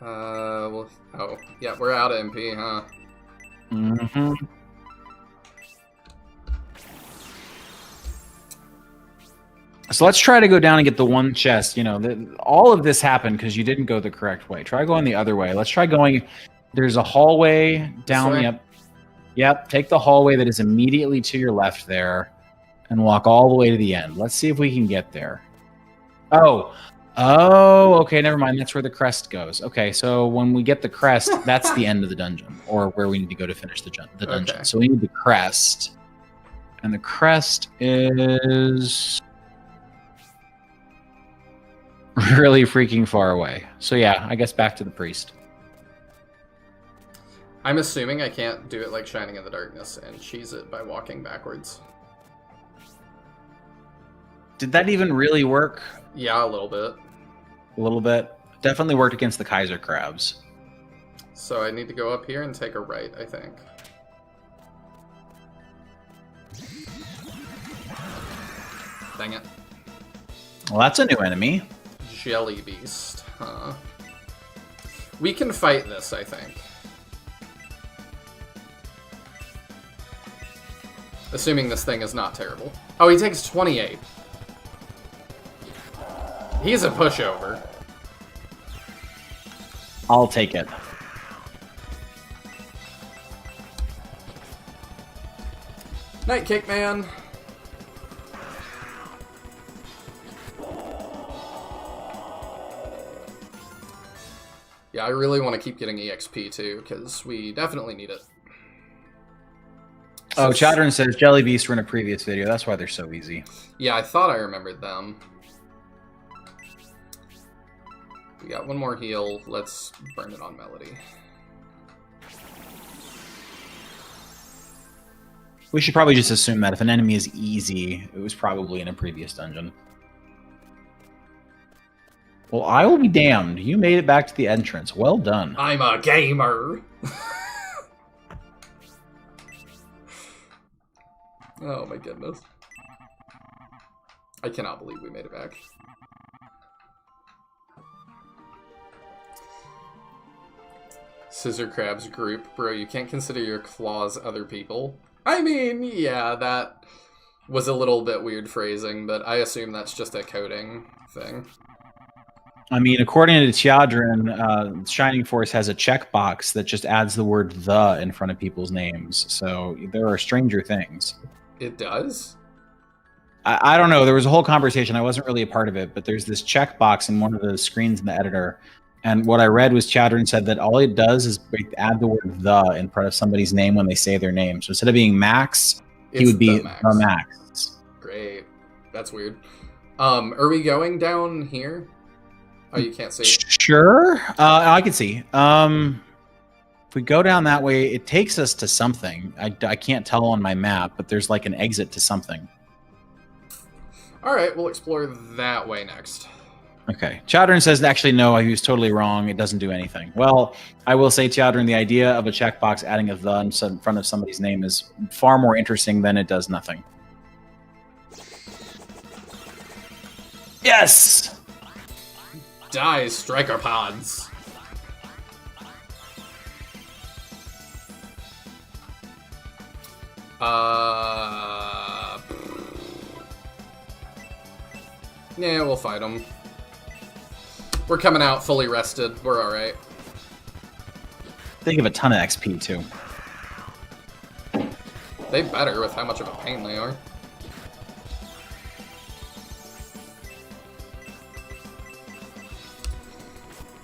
Well, oh, yeah, we're out of MP, huh?
Mm-hmm. So let's try to go down and get the one chest. You know, all of this happened because you didn't go the correct way. Try going the other way. Let's try going. There's a hallway down
way?
the... Yep, take the hallway that is immediately to your left there and walk all the way to the end. Let's see if we can get there. Oh, okay, never mind. That's where the crest goes. Okay, so when we get the crest, that's the end of the dungeon, or where we need to go to finish the dungeon.
Okay.
So we need the crest. And the crest is really freaking far away. So yeah, I guess back to the priest.
I'm assuming I can't do it like Shining in the Darkness and cheese it by walking backwards.
Did that even really work?
Yeah, a little bit.
A little bit. Definitely worked against the Kaiser crabs.
So I need to go up here and take a right, I think. Dang it.
Well, that's a new enemy.
Jelly Beast, huh? We can fight this, I think. Assuming this thing is not terrible. Oh, he takes 28. He's a pushover.
I'll take it.
Night Cake Man. Yeah, I really want to keep getting EXP too, because we definitely need it.
Oh, Chowdern says Jelly Beasts were in a previous video. That's why they're so easy.
Yeah, I thought I remembered them. We got one more heal. Let's burn it on Melody.
We should probably just assume that if an enemy is easy, it was probably in a previous dungeon. Well, I will be damned. You made it back to the entrance. Well done.
I'm a gamer! Oh my goodness. I cannot believe we made it back. Scissor Crab's group. Bro, you can't consider your claws other people. I mean, yeah, that was a little bit weird phrasing, but I assume that's just a coding thing.
I mean, according to Tiadrin, Shining Force has a checkbox that just adds the word "the" in front of people's names. So there are stranger things.
It does?
I don't know. There was a whole conversation. I wasn't really a part of it, but there's this checkbox in one of the screens in the editor. And what I read was Tiadrin said that all it does is add the word "the" in front of somebody's name when they say their name. So instead of being Max, he would be the Max.
Great. That's weird. Are we going down here? Oh, you can't see it.
Sure. I can see. If we go down that way, it takes us to something. I can't tell on my map, but there's like an exit to something.
All right, we'll explore that way next.
Okay. Chowdern says, actually, no, he was totally wrong. It doesn't do anything. Well, I will say, Chowdern, the idea of a checkbox adding a "the" in front of somebody's name is far more interesting than it does nothing. Yes!
Die, striker pods. Yeah, we'll fight them. We're coming out fully rested. We're alright.
They give a ton of XP, too.
They better with how much of a pain they are.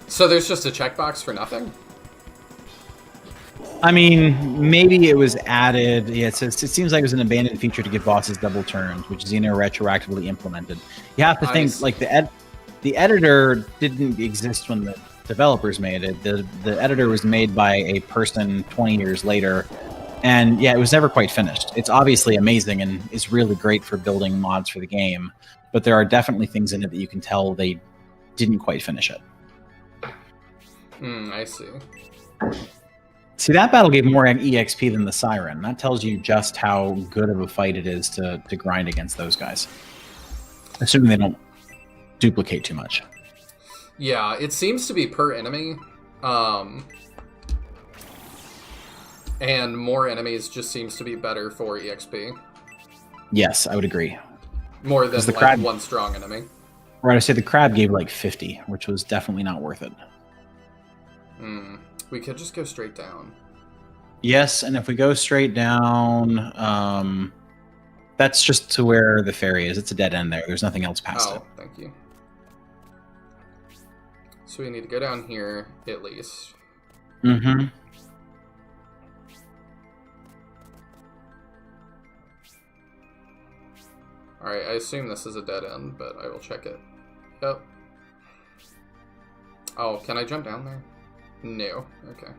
So there's just a checkbox for nothing?
I mean, maybe it was added. Yeah, it seems like it was an abandoned feature to give bosses double turns, which is retroactively implemented. You have to think like the editor didn't exist when the developers made it. The editor was made by a person 20 years later, and yeah, it was never quite finished. It's obviously amazing and is really great for building mods for the game, but there are definitely things in it that you can tell they didn't quite finish it.
I see.
See, that battle gave more EXP than the Siren. That tells you just how good of a fight it is to grind against those guys. Assuming they don't duplicate too much.
Yeah, it seems to be per enemy. And more enemies just seems to be better for EXP.
Yes, I would agree.
More than like one strong enemy.
Right, I say the crab gave like 50, which was definitely not worth it.
We could just go straight down.
Yes, and if we go straight down, that's just to where the ferry is. It's a dead end there. There's nothing else past it.
Oh, thank you. So we need to go down here, at least.
Mm-hmm.
Alright, I assume this is a dead end, but I will check it. Yep. Oh, can I jump down there? No. Okay.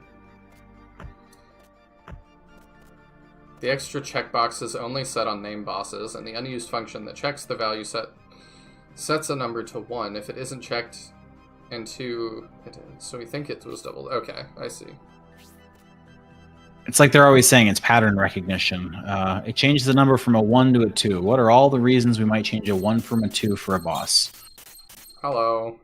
The extra checkbox is only set on named bosses, and the unused function that checks the value sets a number to 1 if it isn't checked, and 2 it is. So we think it was doubled. Okay, I see.
It's like they're always saying, it's pattern recognition. It changes the number from a 1 to a 2. What are all the reasons we might change a 1 from a 2 for a boss?
Hello.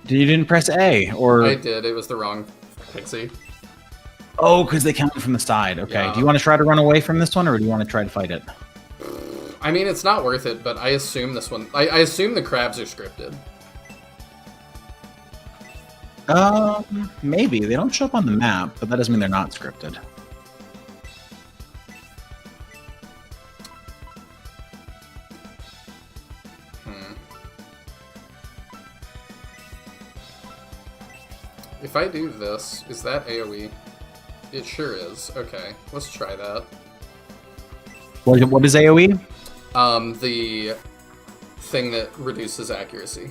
You didn't press A, or...
I did. It was the wrong pixie.
Oh, because they counted from the side. Okay.
Yeah.
Do you want to try to run away from this one, or do you want to try to fight it?
I mean, it's not worth it, but I assume this one... I assume the crabs are scripted.
Maybe. They don't show up on the map, but that doesn't mean they're not scripted.
If I do this, is that AoE? It sure is. Okay, let's try that.
What is AoE?
The thing that reduces accuracy.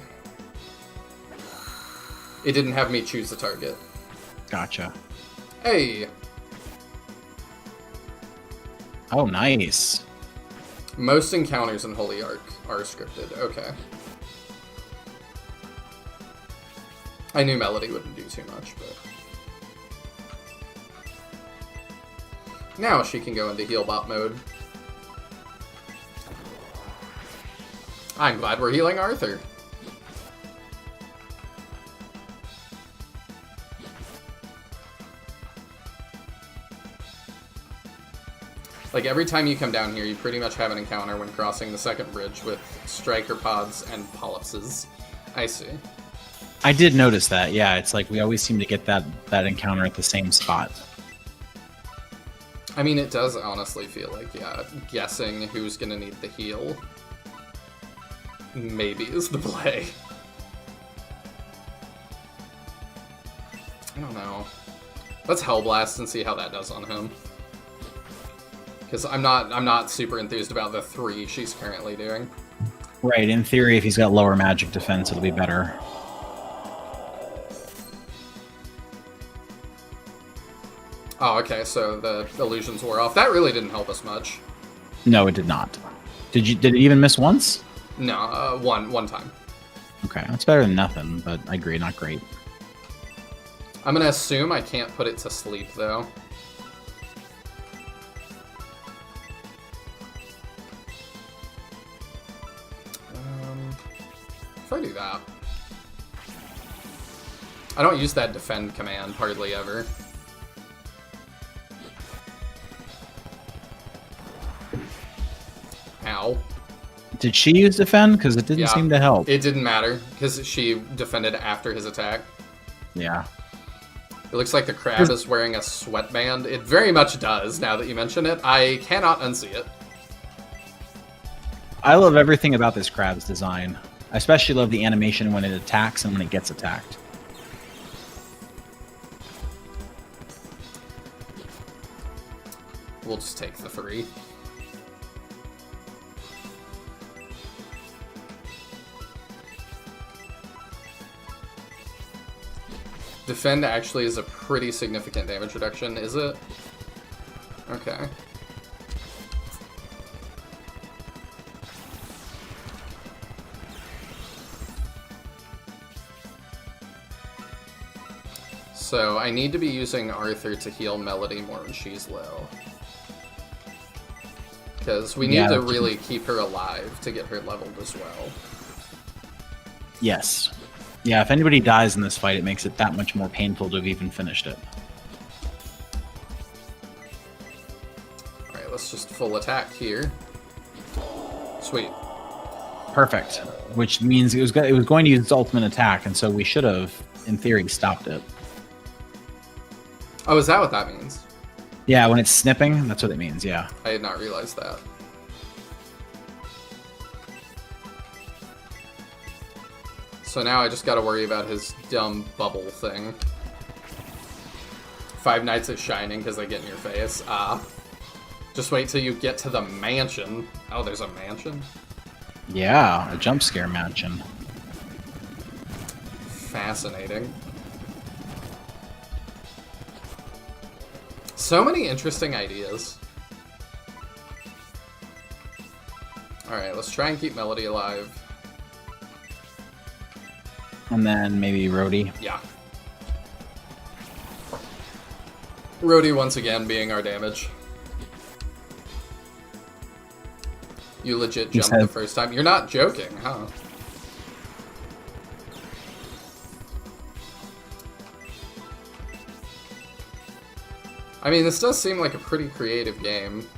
It didn't have me choose the target.
Gotcha.
Hey!
Oh, nice.
Most encounters in Holy Ark are scripted. Okay. I knew Melody wouldn't do too much, but... Now she can go into heal-bot mode. I'm glad we're healing Arthur. Like, every time you come down here, you pretty much have an encounter when crossing the second bridge with striker pods and polypses. I see.
I did notice that, yeah. It's like we always seem to get that encounter at the same spot.
I mean, it does honestly feel like, yeah, guessing who's gonna need the heal maybe is the play. I don't know. Let's Hellblast and see how that does on him. Because I'm not super enthused about the 3 she's currently doing.
Right, in theory, if he's got lower magic defense, it'll be better.
Oh, okay, so the illusions wore off. That really didn't help us much.
No, it did not. Did it even miss once?
No, one time.
Okay, that's better than nothing, but I agree, not great.
I'm gonna assume I can't put it to sleep, though. If I do that... I don't use that defend command hardly ever. Ow. Did
she use defend? Because it didn't seem to help.
It didn't matter, because she defended after his attack.
Yeah.
It looks like the crab is wearing a sweatband. It very much does, now that you mention it. I cannot unsee it.
I love everything about this crab's design. I especially love the animation when it attacks and when it gets attacked.
We'll just take the 3. Defend actually is a pretty significant damage reduction, is it? Okay. So I need to be using Arthur to heal Melody more when she's low. Because we need to really keep her alive to get her leveled as well.
Yes. Yeah, if anybody dies in this fight, it makes it that much more painful to have even finished it.
Alright, let's just full attack here. Sweet.
Perfect. Which means it was going to use its ultimate attack, and so we should have, in theory, stopped it.
Oh, is that what that means?
Yeah, when it's snipping, that's what it means, yeah.
I did not realize that. So now I just gotta worry about his dumb bubble thing. 5 Nights at Shining because they get in your face. Just wait till you get to the mansion. Oh, there's a mansion?
Yeah, a jump scare mansion.
Fascinating. So many interesting ideas. Alright, let's try and keep Melody alive.
And then maybe Rhodey.
Yeah. Rhodey once again being our damage. You legit jumped the first time. You're not joking, huh? I mean, this does seem like a pretty creative game.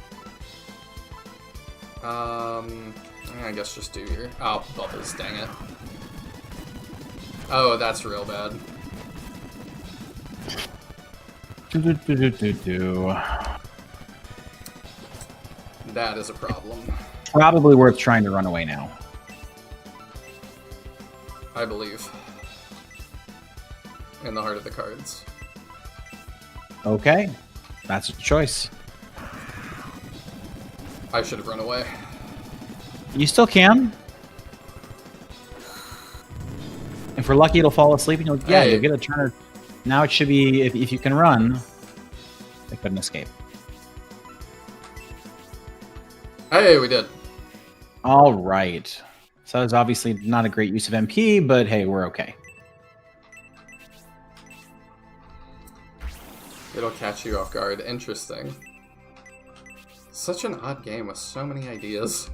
I guess just do your... Oh, bubbles, dang it. Oh, that's real bad. That is a problem.
Probably worth trying to run away now.
I believe. in the heart of the cards.
Okay, that's a choice.
I should have run away.
You still can. If we're lucky, it'll fall asleep, and you'll get a turn. Now it should be if you can run. They couldn't escape.
Hey, we did.
All right. So it's obviously not a great use of MP, but hey, we're okay.
It'll catch you off guard. Interesting. Such an odd game with so many ideas.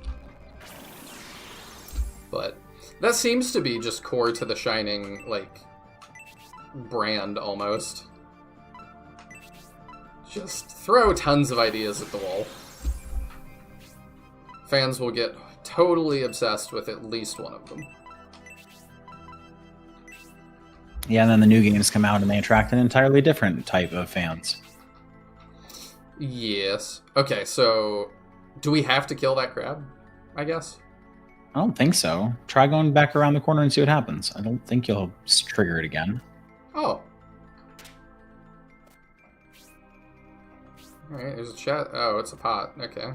But that seems to be just core to the Shining, like, brand almost. Just throw tons of ideas at the wall. Fans will get totally obsessed with at least one of them.
Yeah, and then the new games come out and they attract an entirely different type of fans.
Yes. Okay, so do we have to kill that crab, I guess?
I don't think so. Try going back around the corner and see what happens. I don't think you'll trigger it again.
Oh. Alright, there's a chat. Oh, it's a pot. Okay.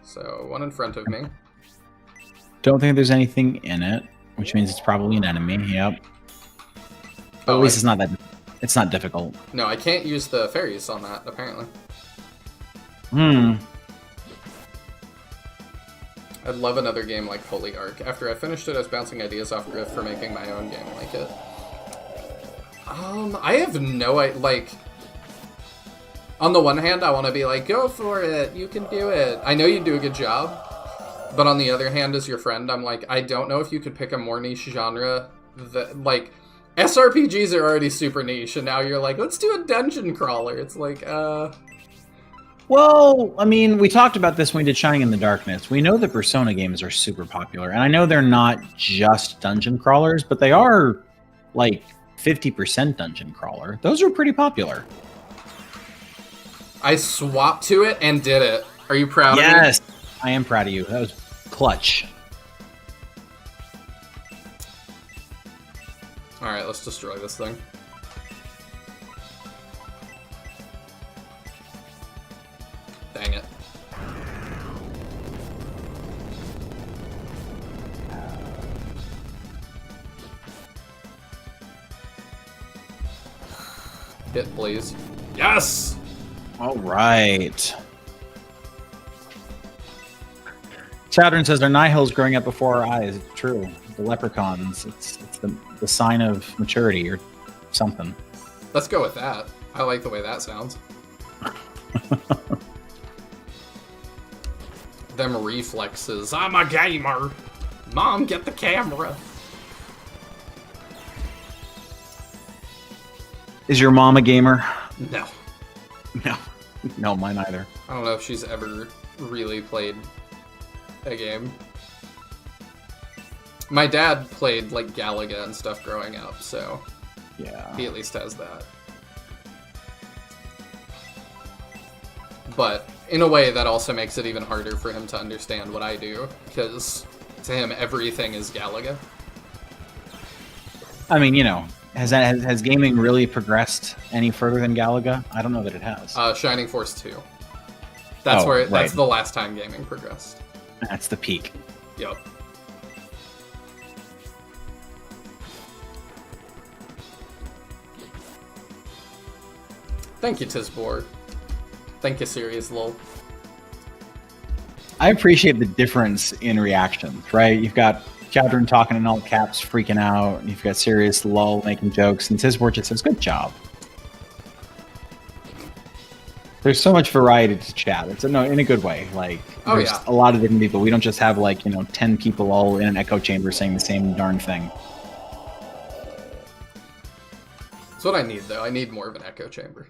So, one in front of me.
Don't think there's anything in it, which means it's probably an enemy. Yep. But at least it's not that. It's not difficult.
No, I can't use the fairies on that, apparently. I'd love another game like Holy Ark. After I finished it, I was bouncing ideas off Griff for making my own game like it. I have no idea, like... On the one hand, I want to be like, go for it, you can do it. I know you do a good job. But on the other hand, as your friend, I'm like, I don't know if you could pick a more niche genre that, like... SRPGs are already super niche, and now you're like, let's do a dungeon crawler. It's like,
Well, I mean, we talked about this when we did Shining in the Darkness. We know that Persona games are super popular, and I know they're not just dungeon crawlers, but they are, like, 50% dungeon crawler. Those are pretty popular.
I swapped to it and did it. Are you proud of me?
Yes, I am proud of you. That was clutch.
Alright, let's destroy this thing. Dang it. Hit, please. Yes!
All right. Chowdern says, our Nihil's growing up before our eyes. It's true. The leprechauns. It's the sign of maturity or something.
Let's go with that. I like the way that sounds. Them reflexes. I'm a gamer. Mom, get the camera.
Is your mom a gamer?
No.
No. No, mine either.
I don't know if she's ever really played a game. My dad played, like, Galaga and stuff growing up, so...
Yeah.
He at least has that. But, in a way, that also makes it even harder for him to understand what I do, because to him, everything is Galaga.
I mean, you know, has gaming really progressed any further than Galaga? I don't know that it has.
Shining Force 2. That's
right.
That's the last time gaming progressed.
That's the peak.
Yep. Thank you, Tisbor. Thank you, Serious Lol.
I appreciate the difference in reactions, right? You've got Chowdern talking in all caps, freaking out. You've got Serious Lol making jokes, and Tisbor just says, good job. There's so much variety to chat. It's in a good way. Like, there's a lot of different people. We don't just have, like, 10 people all in an echo chamber saying the same darn thing.
That's what I need, though. I need more of an echo chamber.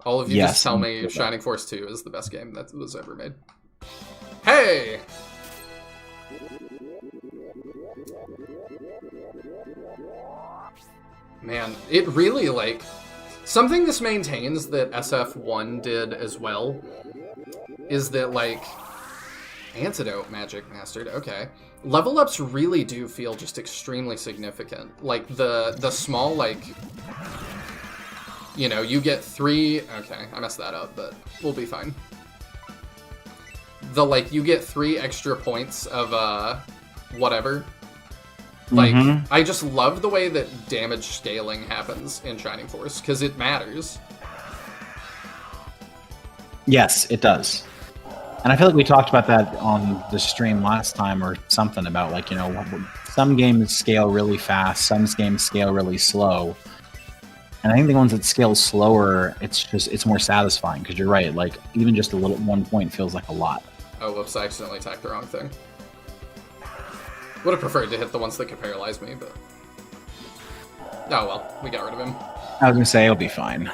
All of you just tell me Shining Force 2 is the best game that was ever made. Hey! Man, it really, like... Something this maintains that SF1 did as well is that, like... Antidote Magic Mastered, okay. level ups really do feel just extremely significant. Like, the small, like, you know, you get 3... Okay, I messed that up, but we'll be fine. Like, you get 3 extra points of, whatever. Like, I just love the way that damage scaling happens in Shining Force, because it matters.
Yes, it does. And I feel like we talked about that on the stream last time or something about, like, you know, some games scale really fast, some games scale really slow. And I think the ones that scale slower, it's more satisfying, because you're right, like, even just a little 1 point feels like a lot.
Oh, whoops, I accidentally attacked the wrong thing. Would have preferred to hit the ones that could paralyze me, but... Oh well, we got rid of him.
I was gonna say, it'll be fine.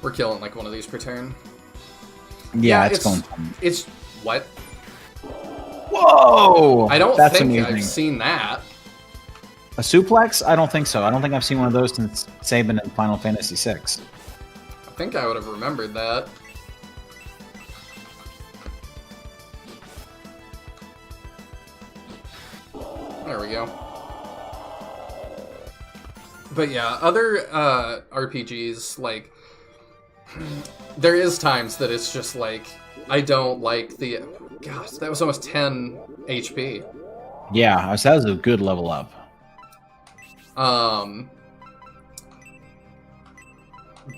We're killing, like, one of these per turn.
Yeah, it's going fun.
It's... What?
Whoa!
I don't
That's
think
amazing.
I've seen that.
A suplex? I don't think so. I don't think I've seen one of those since Sabin in Final Fantasy VI.
I think I would have remembered that. There we go. But yeah, other RPGs, like, there is times that it's just like, I don't like the... Gosh, that was almost 10 HP.
Yeah, that was a good level up.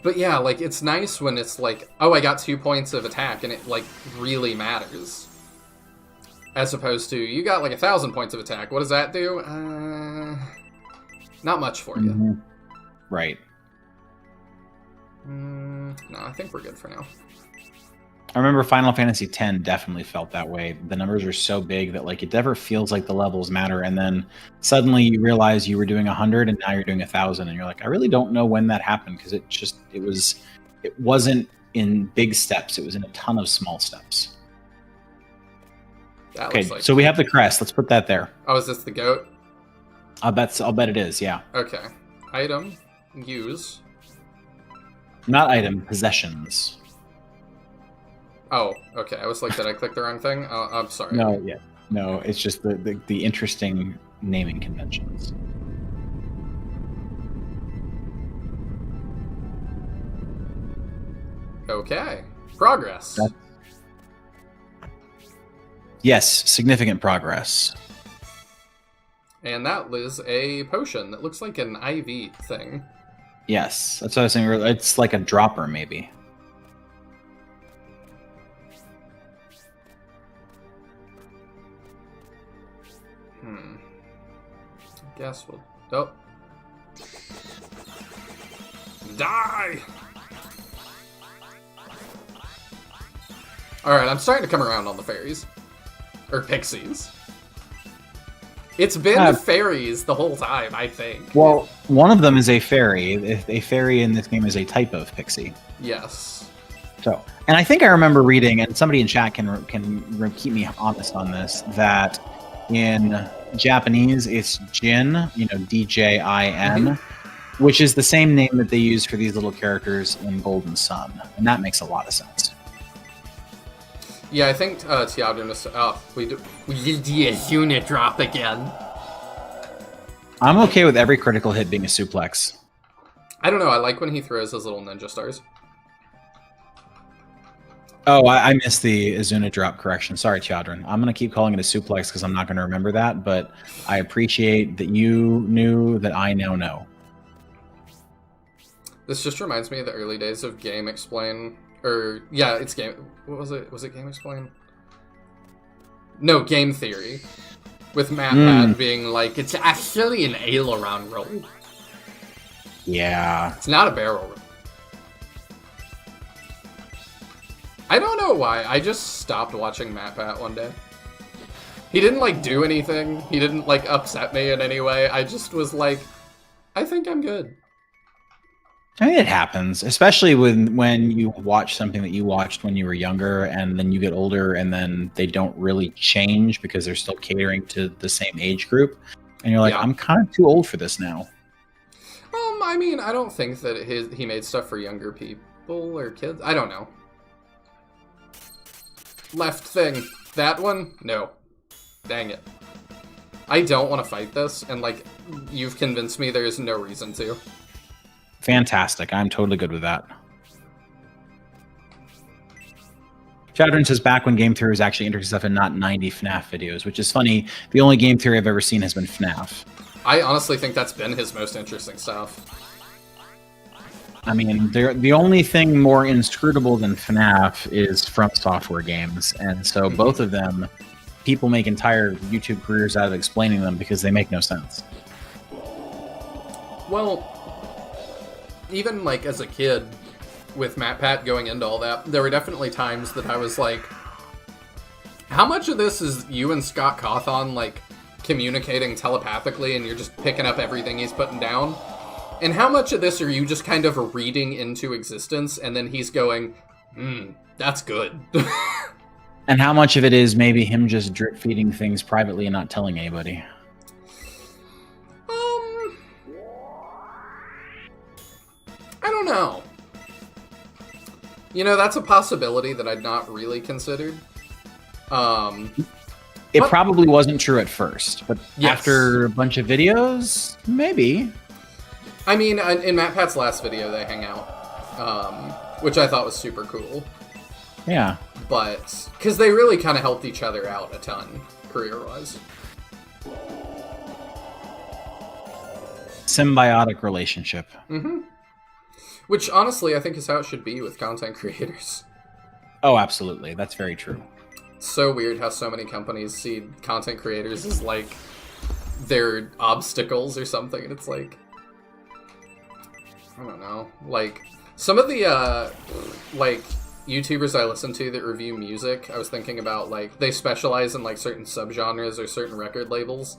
But yeah, like, it's nice when it's like, oh, I got 2 points of attack, and it, like, really matters. As opposed to, you got, like, 1,000 points of attack. What does that do? Not much for you.
Right.
No, I think we're good for now.
I remember Final Fantasy X definitely felt that way. The numbers are so big that, like, it never feels like the levels matter, and then suddenly you realize you were doing 100 and now you're doing 1,000, and you're like, I really don't know when that happened, because it wasn't in big steps, it was in a ton of small steps.
That
Okay,
looks like...
so we have the crest. Let's put that there.
Oh, is this the goat?
I'll bet it is, yeah.
Okay. Item. Use.
Not item, possessions.
Oh, okay. I was like, did I click the wrong thing? Oh, I'm sorry.
No, yeah. No, it's just the interesting naming conventions.
Okay. Progress.
Yes, significant progress.
And that is a potion that looks like an IV thing.
Yes, that's what I was saying. It's like a dropper, maybe.
Guess we'll... Oh. Die! Alright, I'm starting to come around on the fairies. Or pixies. It's been fairies the whole time, I think.
Well, one of them is a fairy. A fairy in this game is a type of pixie.
Yes.
So, and I think I remember reading, and somebody in chat can keep me honest on this, that in Japanese it's Jin, you know, D-J-I-N, which is the same name that they use for these little characters in Golden Sun, and that makes a lot of sense.
Yeah, I think Tiago was... Oh, we did the unit drop again.
I'm okay with every critical hit being a suplex.
I don't know, I like when he throws his little ninja stars.
Oh, I missed the Azuna drop correction. Sorry, Chadron. I'm going to keep calling it a suplex because I'm not going to remember that, but I appreciate that you knew that I now know.
This just reminds me of the early days of Game Explain. Or, yeah, it's Game... What was it? Was it Game Explain? No, Game Theory. With Matt being like, it's actually an aileron roll.
Yeah.
It's not a barrel roll. I don't know why. I just stopped watching MatPat one day. He didn't, like, do anything. He didn't, like, upset me in any way. I just was like, I think I'm good.
I mean, it happens, especially when you watch something that you watched when you were younger, and then you get older, and then they don't really change because they're still catering to the same age group, and you're like, I'm kind of too old for this now.
I mean, I don't think that he made stuff for younger people. people or kids? I don't know. Left thing. That one? No. Dang it. I don't want to fight this, and, like, you've convinced me there is no reason to.
Fantastic. I'm totally good with that. Shadron says back when game theory was actually interesting stuff and not 90 FNAF videos, which is funny. The only game theory I've ever seen has been FNAF.
I honestly think that's been his most interesting stuff.
I mean, the only thing more inscrutable than FNAF is From Software games, and so both of them, people make entire YouTube careers out of explaining them because they make no sense.
Well, even, like, as a kid, with MatPat going into all that, there were definitely times that I was like, how much of this is you and Scott Cawthon, like, communicating telepathically and you're just picking up everything he's putting down? And how much of this are you just kind of reading into existence and then he's going, that's good.
And how much of it is maybe him just drip feeding things privately and not telling anybody?
I don't know. You know, that's a possibility that I'd not really considered.
It probably wasn't true at first, but
yes.
After a bunch of videos, maybe.
I mean, in MatPat's last video, they hang out, which I thought was super cool.
Yeah.
But, because they really kind of helped each other out a ton, career-wise.
Symbiotic relationship.
Mm-hmm. Which, honestly, I think is how it should be with content creators.
Oh, absolutely. That's very true.
It's so weird how so many companies see content creators as, like, their obstacles or something, and it's like, I don't know. Like, some of the, like, YouTubers I listen to that review music, I was thinking about, like, they specialize in, like, certain subgenres or certain record labels.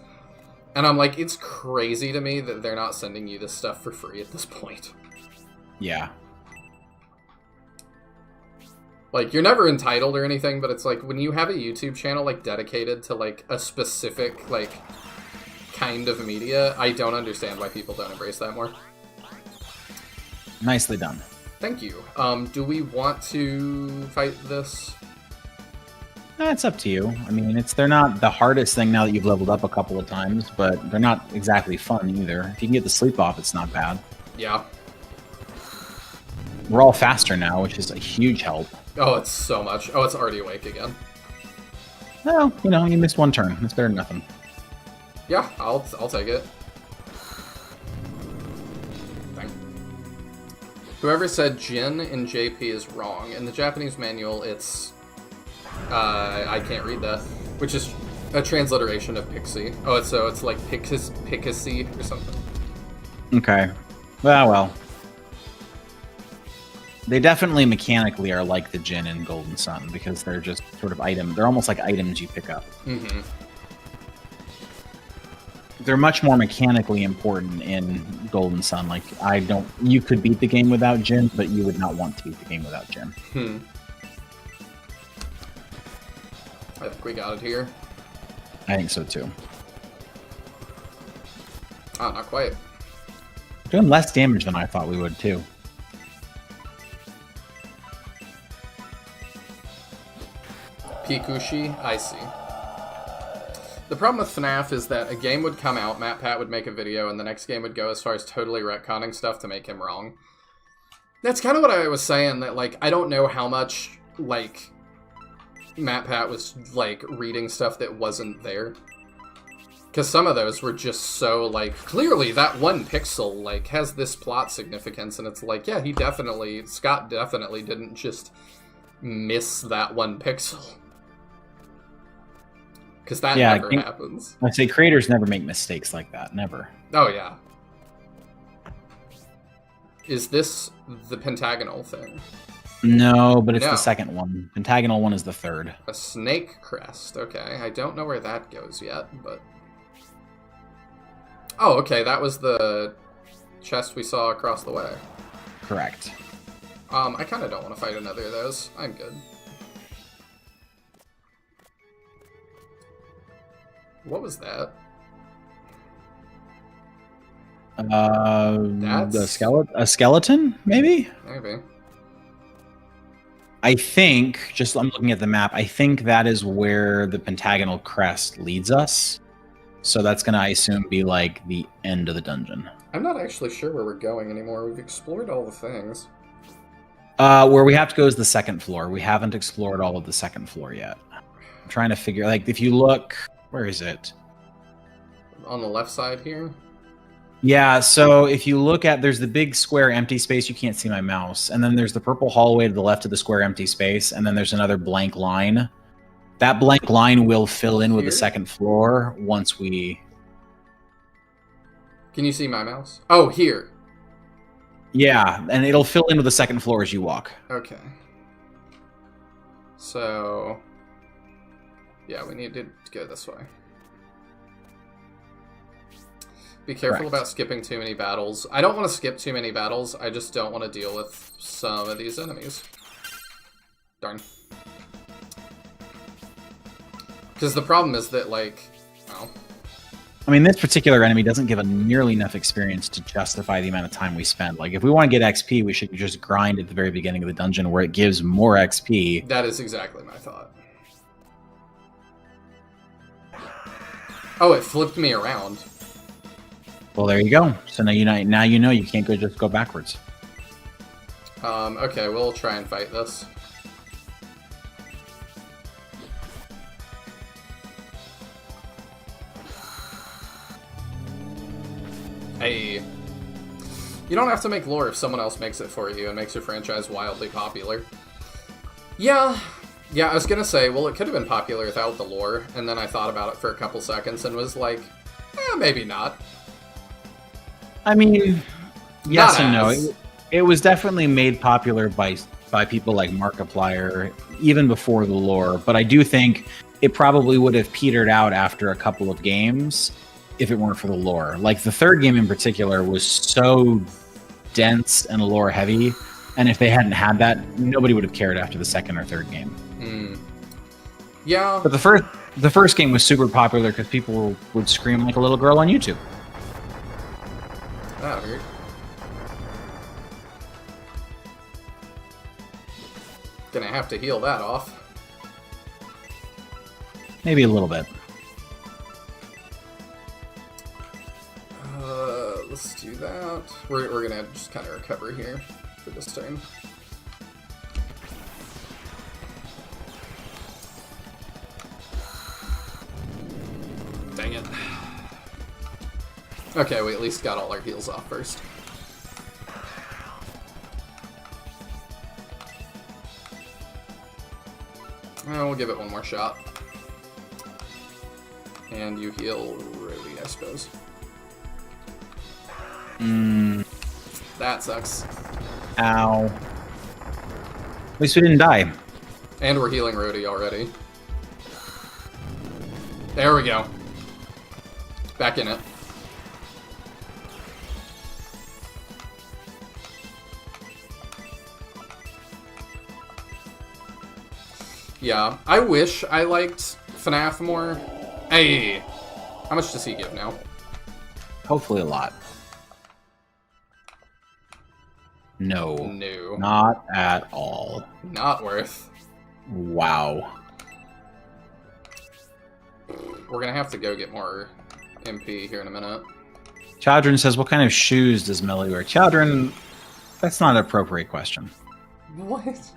And I'm like, it's crazy to me that they're not sending you this stuff for free at this point.
Yeah.
Like, you're never entitled or anything, but it's like, when you have a YouTube channel, like, dedicated to, like, a specific, like, kind of media, I don't understand why people don't embrace that more.
Nicely done.
Thank you. Do we want to fight this?
It's up to you. I mean, they're not the hardest thing now that you've leveled up a couple of times, but they're not exactly fun either. If you can get the sleep off, it's not bad.
Yeah.
We're all faster now, which is a huge help.
Oh, it's so much. Oh, it's already awake again.
Well, you know, you missed one turn. That's better than nothing.
Yeah, I'll take it. Whoever said Jin in JP is wrong. In the Japanese manual, it's... I can't read that. Which is a transliteration of Pixie. Oh, it's like Pixie or something.
Okay. Well. They definitely mechanically are like the Jin in Golden Sun, because they're just sort of they're almost like items you pick up.
Mm-hmm.
They're much more mechanically important in Golden Sun. Like, you could beat the game without Jin, but you would not want to beat the game without Jin.
I think we got it here.
I think so too.
Oh, not quite.
Doing less damage than I thought we would too.
Pikushi, I see. The problem with FNAF is that a game would come out, MatPat would make a video, and the next game would go as far as totally retconning stuff to make him wrong. That's kind of what I was saying, that, like, I don't know how much, like, MatPat was, like, reading stuff that wasn't there. Because some of those were just so, like, clearly that one pixel, like, has this plot significance, and it's like, yeah, Scott definitely didn't just miss that one pixel. Because that never happens.
I'd say creators never make mistakes like that. Never.
Oh, yeah. Is this the pentagonal thing?
No, but it's the second one. Pentagonal one is the third.
A snake crest. Okay. I don't know where that goes yet, but... Oh, okay. That was the chest we saw across the way.
Correct.
I kind of don't want to fight another of those. I'm good. What was that?
A skeleton, maybe?
Maybe.
I think, just I'm looking at the map, I think that is where the pentagonal crest leads us. So that's going to, I assume, be like the end of the dungeon.
I'm not actually sure where we're going anymore. We've explored all the things.
Where we have to go is the second floor. We haven't explored all of the second floor yet. I'm trying to figure, like, if you look, where is it?
On the left side here?
Yeah, so if you look at, there's the big square empty space, you can't see my mouse, and then there's the purple hallway to the left of the square empty space, and then there's another blank line. That blank line will fill in with the second floor once we...
Can you see my mouse? Oh, here.
Yeah, and it'll fill in with the second floor as you walk.
Okay. So... yeah, we need to go this way. Be careful about skipping too many battles. I don't want to skip too many battles. I just don't want to deal with some of these enemies. Darn. Because the problem is that, like, well...
I mean, this particular enemy doesn't give a nearly enough experience to justify the amount of time we spend. Like, if we want to get XP, we should just grind at the very beginning of the dungeon where it gives more XP.
That is exactly my thought. Oh, it flipped me around.
Well, there you go. So now you know you can't just go backwards.
Okay, we'll try and fight this. Hey. You don't have to make lore if someone else makes it for you and makes your franchise wildly popular. Yeah, I was gonna say, well, it could have been popular without the lore, and then I thought about it for a couple seconds and was like, maybe not.
I mean, yes
Not
and no.
as.
It was definitely made popular by people like Markiplier, even before the lore. But I do think it probably would have petered out after a couple of games if it weren't for the lore. Like, the third game in particular was so dense and lore heavy, and if they hadn't had that, nobody would have cared after the second or third game.
Yeah.
But the first game was super popular because people would scream like a little girl on YouTube.
That hurt. Gonna have to heal that off.
Maybe a little bit.
Let's do that. We're gonna just kind of recover here for this turn. Dang it. Okay, we at least got all our heals off first. We'll give it one more shot. And you heal Rody, I suppose. That sucks.
Ow. At least we didn't die.
And we're healing Rody already. There we go. Back in it. Yeah, I wish I liked FNAF more. Hey! How much does he give now?
Hopefully a lot. No.
No.
Not at all.
Not worth.
Wow.
We're gonna have to go get more MP here in a minute.
Chowdrin says, what kind of shoes does Melly wear? Chowdrin, that's not an appropriate question.
What?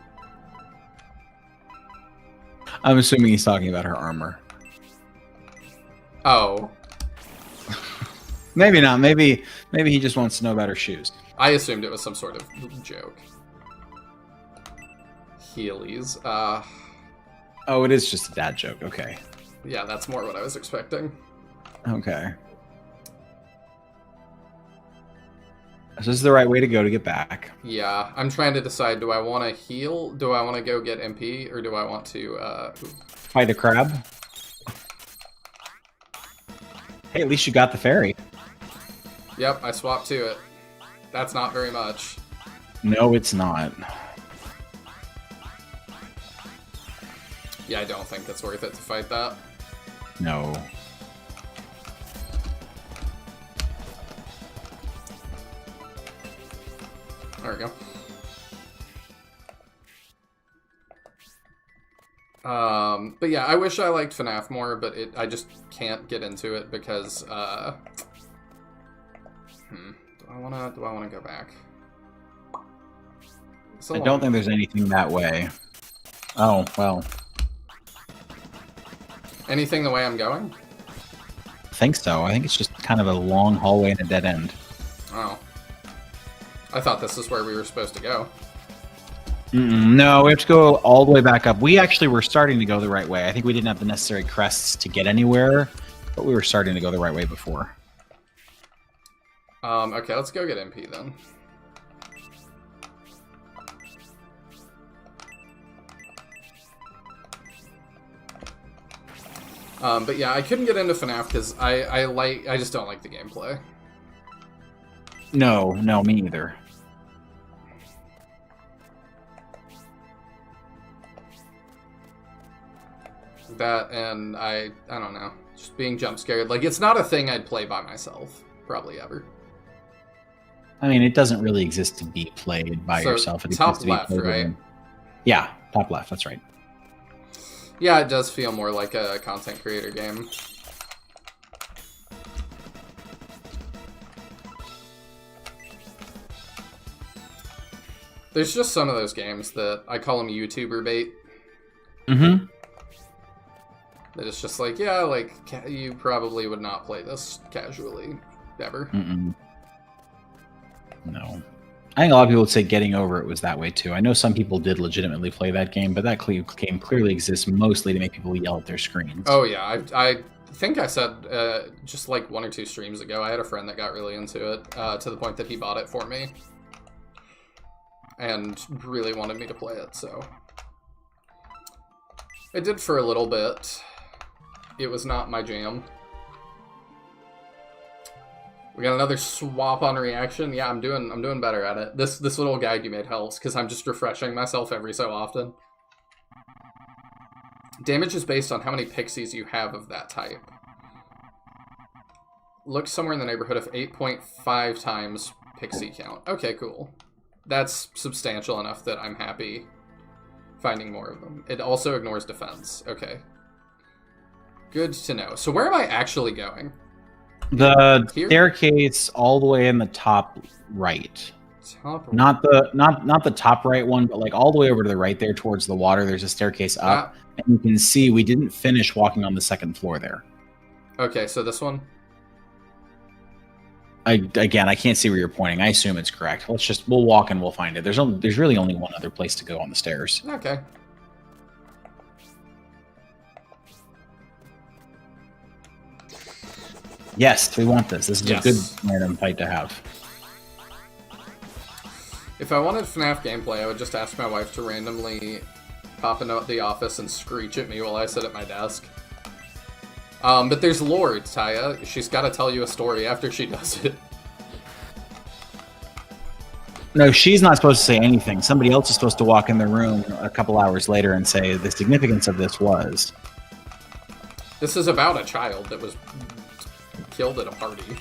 I'm assuming he's talking about her armor.
Oh.
Maybe not. Maybe he just wants to know about her shoes.
I assumed it was some sort of joke. Heelys.
Oh, it is just a dad joke. Okay.
Yeah, that's more what I was expecting.
Okay. So this is the right way to go to get back.
Yeah, I'm trying to decide, do I want to heal? Do I want to go get MP? Or do I want to,
Fight a crab? Hey, at least you got the fairy.
Yep, I swapped to it. That's not very much.
No, it's not.
Yeah, I don't think it's worth it to fight that.
No.
There we go. But yeah, I wish I liked FNAF more, but I just can't get into it because, do I wanna go back?
I don't think there's anything that way. Oh, well.
Anything the way I'm going?
I think so. I think it's just kind of a long hallway and a dead end.
Oh. I thought this is where we were supposed to go.
No, we have to go all the way back up. We actually were starting to go the right way. I think we didn't have the necessary crests to get anywhere, but we were starting to go the right way before.
Okay, let's go get MP then. But yeah, I couldn't get into FNAF because I just don't like the gameplay.
No, me neither.
That and I don't know, just being jump scared. Like, it's not a thing I'd play by myself, probably ever.
I mean, it doesn't really exist to be played by yourself. It
top left, right?
Yeah, top left. That's right.
Yeah, it does feel more like a content creator game. There's just some of those games that I call them YouTuber bait.
Mm-hmm.
That it's just like, yeah, like, you probably would not play this casually, ever.
Mm-mm. No. I think a lot of people would say Getting Over It was that way, too. I know some people did legitimately play that game, but that game clearly exists mostly to make people yell at their screens.
Oh, yeah. I think I said just like 1 or 2 streams ago, I had a friend that got really into it, to the point that he bought it for me. And really wanted me to play it, so... I did for a little bit. It was not my jam. We got another swap on reaction. Yeah, I'm doing better at it. This little guide you made helps, because I'm just refreshing myself every so often. Damage is based on how many pixies you have of that type. Look somewhere in the neighborhood of 8.5 times pixie count. Okay, cool. That's substantial enough that I'm happy finding more of them. It also ignores defense. Okay. Good to know. So where am I actually going?
The
Here?
staircase all the way in the top right.
Top right.
Not the top right one, but like all the way over to the right there towards the water. There's a staircase up, and you can see we didn't finish walking on the second floor there.
Okay, so this one?
I can't see where you're pointing. I assume it's correct. We'll walk and we'll find it. There's really only one other place to go on the stairs.
Okay.
Yes, we want this. This is
Yes.
a good random fight to have.
If I wanted FNAF gameplay, I would just ask my wife to randomly pop into the office and screech at me while I sit at my desk. But there's lore, Taya. She's got to tell you a story after she does it.
No, she's not supposed to say anything. Somebody else is supposed to walk in the room a couple hours later and say the significance of this was.
This is about a child that was killed at a party.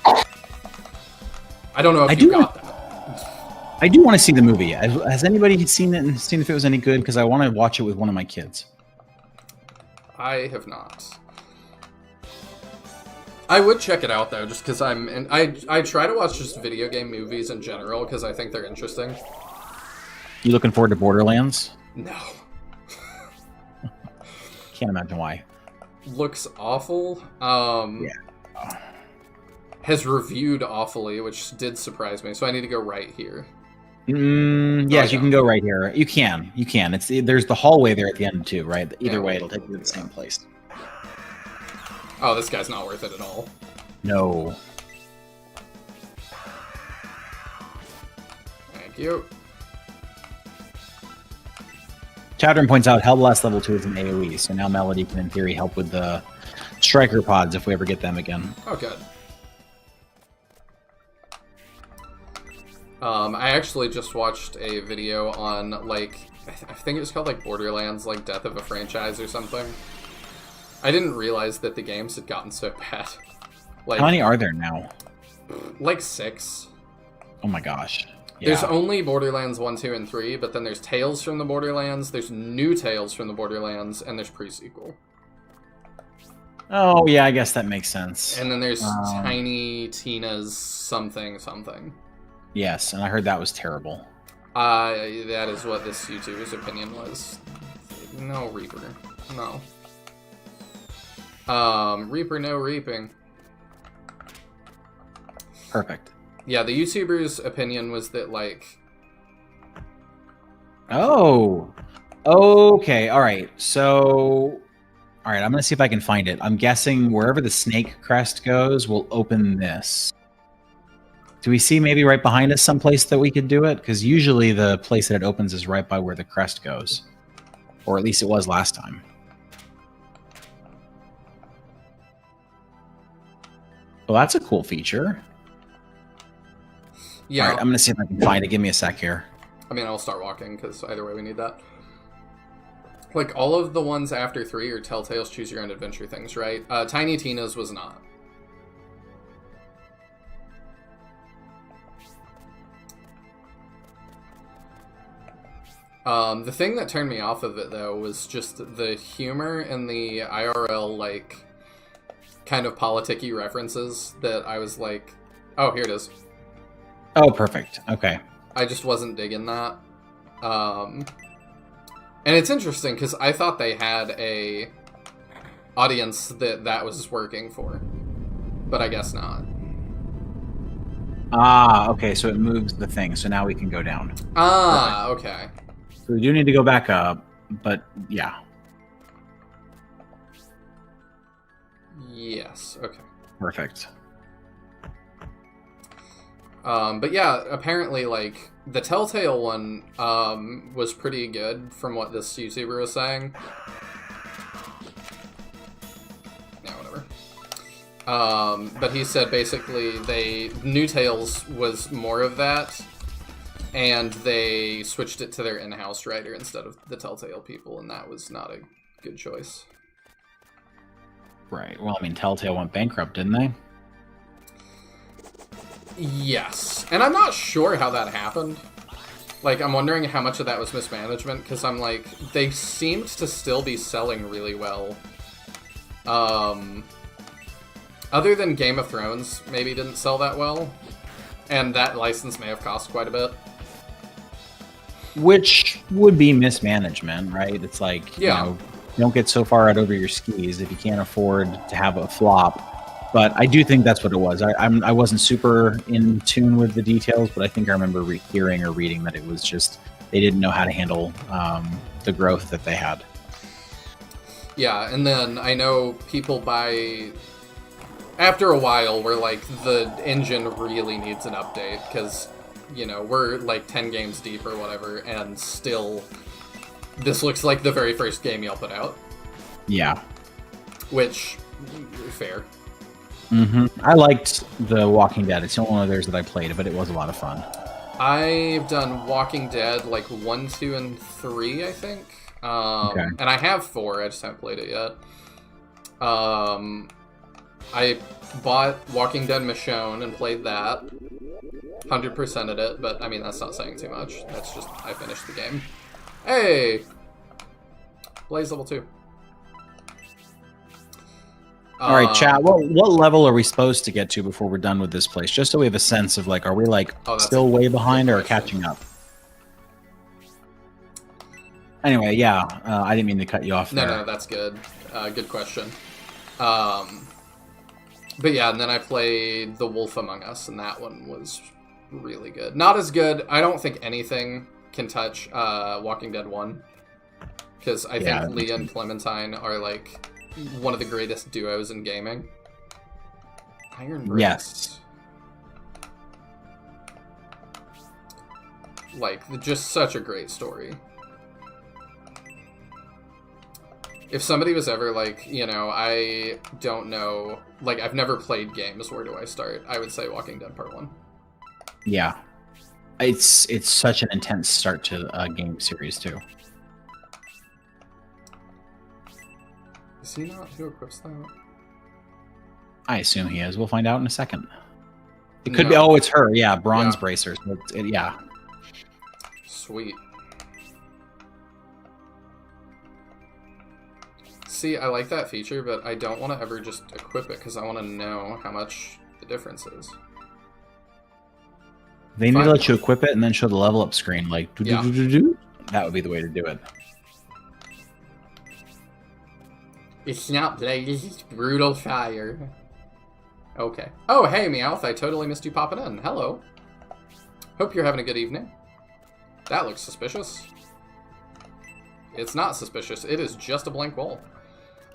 I don't know if you got that.
I do want to see the movie. Has anybody seen it and seen if it was any good? Because I want to watch it with one of my kids.
I have not. I would check it out though, just because I try to watch just video game movies in general because I think they're interesting.
You looking forward to Borderlands?
No.
Can't imagine why.
Looks awful.
Yeah.
Has reviewed awfully, which did surprise me. So I need to go right here.
Yes, you can go right here. You can. There's the hallway there at the end too, right? Either way, it'll take you to the same place.
Oh, this guy's not worth it at all.
No.
Thank you.
Chowdern points out Hellblast level 2 is an AoE, so now Melody can in theory help with the striker pods if we ever get them again.
Oh, good. I actually just watched a video on, like, I think it was called, like, Borderlands, like, Death of a Franchise or something. I didn't realize that the games had gotten so bad. Like,
how many are there now?
Like 6.
Oh my gosh.
There's only Borderlands 1, 2, and 3, but then there's Tales from the Borderlands, there's new Tales from the Borderlands, and there's pre-sequel.
Oh, yeah, I guess that makes sense.
And then there's Tiny Tina's something.
Yes, and I heard that was terrible.
That is what this YouTuber's opinion was. No Reaper. No. Reaper, no reaping.
Perfect.
Yeah, the YouTuber's opinion was that, like...
Oh! Okay, alright. So... Alright, I'm gonna see if I can find it. I'm guessing wherever the snake crest goes, we'll open this. Do we see maybe right behind us someplace that we could do it? Because usually the place that it opens is right by where the crest goes. Or at least it was last time. Well, that's a cool feature.
Yeah.
All right, I'm going to see if I can find it. Give me a sec here.
I mean, I'll start walking, because either way we need that. Like, all of the ones after 3 are Telltale's Choose Your Own Adventure things, right? Tiny Tina's was not. The thing that turned me off of it, though, was just the humor and the IRL, like, kind of politic-y references that I was like, oh, here it is.
Oh, perfect. Okay.
I just wasn't digging that. And it's interesting, because I thought they had a audience that was working for. But I guess not.
Ah, okay, so it moves the thing, so now we can go down.
Ah, perfect. Okay.
So we do need to go back up, but yeah.
Yes, okay.
Perfect.
But yeah, apparently, like, the Telltale one, was pretty good from what this YouTuber was saying. Yeah, whatever. But he said basically New Tales was more of that, and they switched it to their in-house writer instead of the Telltale people, and that was not a good choice.
Right. Well, I mean, Telltale went bankrupt, didn't they?
Yes. And I'm not sure how that happened. Like, I'm wondering how much of that was mismanagement, because I'm like, they seemed to still be selling really well. Other than Game of Thrones maybe didn't sell that well, and that license may have cost quite a bit.
Which would be mismanagement, right? It's like,
yeah.
You know, don't get so far out over your skis if you can't afford to have a flop. But I do think that's what it was. I wasn't super in tune with the details, but I think I remember hearing or reading that it was just they didn't know how to handle the growth that they had.
Yeah, and then I know people after a while were like, the engine really needs an update, because, you know, we're like 10 games deep or whatever, and still this looks like the very first game y'all put out.
Yeah.
Which, fair.
Mm-hmm. I liked The Walking Dead. It's the only one of theirs that I played, but it was a lot of fun.
I've done Walking Dead like 1, 2, and 3, I think. Okay. And I have 4, I just haven't played it yet. I bought Walking Dead Michonne and played that. 100%ed it, but I mean, that's not saying too much. That's just, I finished the game. Hey! Blaze level 2.
All right, chat. What level are we supposed to get to before we're done with this place? Just so we have a sense of, like, are we, like, still way behind or catching up? Anyway, yeah. I didn't mean to cut you off there.
No, that's good. Good question. But yeah, and then I played The Wolf Among Us, and that one was really good. Not as good. I don't think anything can touch Walking Dead 1. Because I think Leah and Clementine are, like, one of the greatest duos in gaming. Iron Bricks.
Yes.
Like, just such a great story. If somebody was ever like, you know, I don't know, like, I've never played games, where do I start? I would say Walking Dead Part 1.
Yeah. It's such an intense start to a game series, too.
Is he not who equips that?
I assume he is. We'll find out in a second. It could be. Oh, it's her. Yeah, bronze bracers. Yeah.
Sweet. See, I like that feature, but I don't want to ever just equip it because I want to know how much the difference is.
They need to let you equip it and then show the level up screen, like,
Yeah.
That would be the way to do it.
It's not play, this is brutal fire. Okay. Oh, hey, Meowth, I totally missed you popping in. Hello. Hope you're having a good evening. That looks suspicious. It's not suspicious, it is just a blank wall.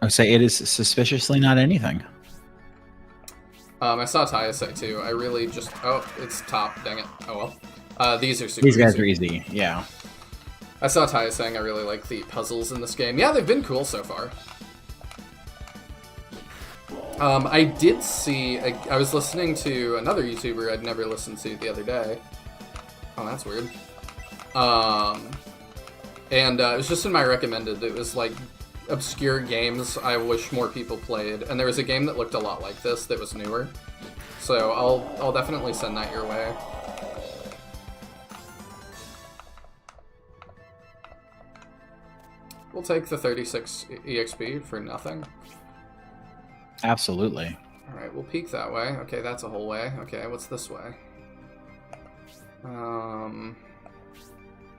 I would say it is suspiciously not anything.
I saw Taya say too. I really just... Oh, it's top. Dang it. Oh well. These are super
These guys
easy.
are easy, yeah.
I saw Taya saying I really like the puzzles in this game. Yeah, they've been cool so far. I did see... I was listening to another YouTuber I'd never listened to the other day. Oh, that's weird. And it was just in my recommended. It was like obscure games I wish more people played, and there was a game that looked a lot like this that was newer. So I'll definitely send that your way. We'll take the 36 EXP for nothing.
Absolutely.
Alright, we'll peek that way. Okay, that's a whole way. Okay, what's this way?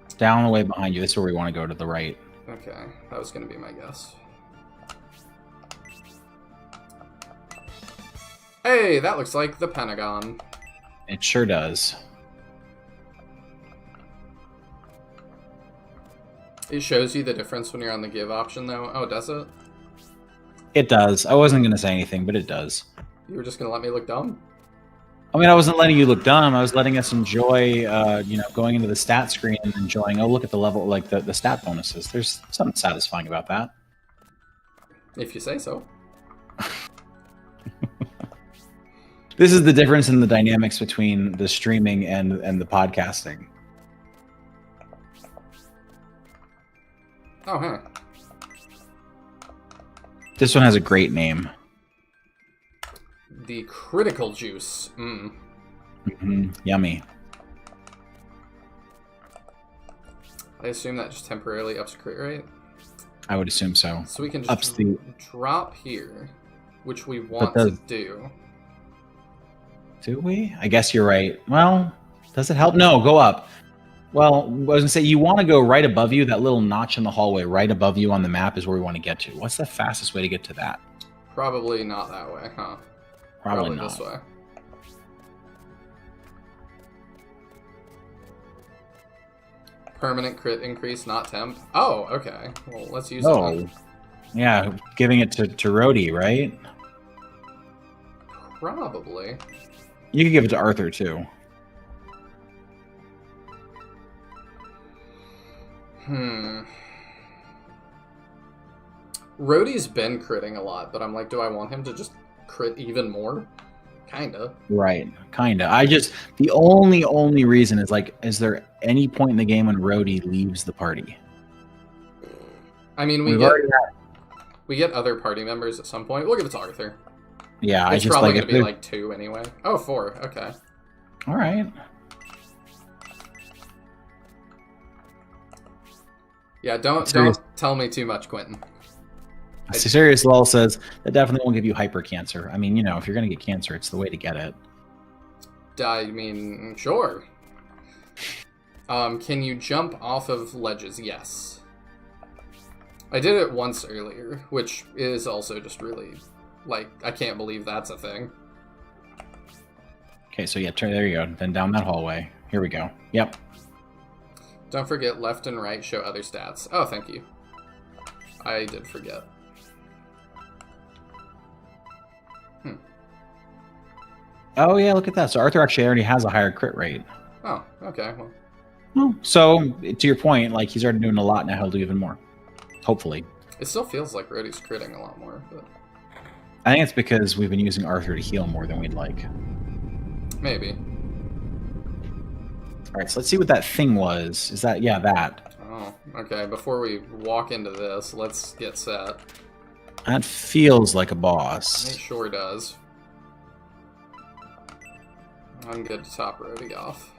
It's down the way behind you. This is where we want to go, to the right.
Okay, that was going to be my guess. Hey, that looks like the Pentagon.
It sure does.
It shows you the difference when you're on the give option, though. Oh, does it?
It does. I wasn't going to say anything, but it does.
You were just going to let me look dumb?
I mean, I wasn't letting you look dumb. I was letting us enjoy, going into the stat screen and enjoying, oh, look at the level, like the stat bonuses. There's something satisfying about that.
If you say so.
This is the difference in the dynamics between the streaming and the podcasting.
Oh, huh.
This one has a great name.
The critical juice. Mm.
Mm-hmm. Yummy.
I assume that just temporarily ups crit rate.
I would assume so.
So we can
Ups
just
the...
drop here, which we want
does...
to do.
Do we? I guess you're right. Well, does it help? No, go up. Well, I was going to say, you want to go right above you. That little notch in the hallway right above you on the map is where we want to get to. What's the fastest way to get to that?
Probably not that way, huh?
Probably not.
This way. Permanent crit increase, not temp. Oh, okay. Well, let's use it.
Oh, yeah, giving it to Rhodey, right?
Probably.
You could give it to Arthur, too.
Rhodey's been critting a lot, but I'm like, do I want him to just crit even more? Kinda.
Right, kinda. The only reason is, like, is there any point in the game when Rhodey leaves the party?
I mean, we get other party members at some point. We'll give it to Arthur.
Yeah,
it's probably going to be like 2 anyway. Oh, 4. Okay.
All right.
Yeah, don't tell me too much, Quentin.
Serious Lol says that definitely won't give you hyper cancer. I mean, if you're going to get cancer, it's the way to get it.
I mean, sure. Can you jump off of ledges? Yes. I did it once earlier, which is also just really, like, I can't believe that's a thing.
Okay, so yeah, there you go. Then down that hallway. Here we go. Yep.
Don't forget left and right show other stats. Oh, thank you. I did forget.
Oh, yeah, look at that. So Arthur actually already has a higher crit rate.
Oh, okay.
Well, so, to your point, like, he's already doing a lot, now he'll do even more. Hopefully.
It still feels like Rhodey's critting a lot more, but...
I think it's because we've been using Arthur to heal more than we'd like.
Maybe.
Alright, so let's see what that thing was. Is that... Yeah, that.
Oh, okay. Before we walk into this, let's get set.
That feels like a boss.
It sure does. I'm good to top Rhodey off.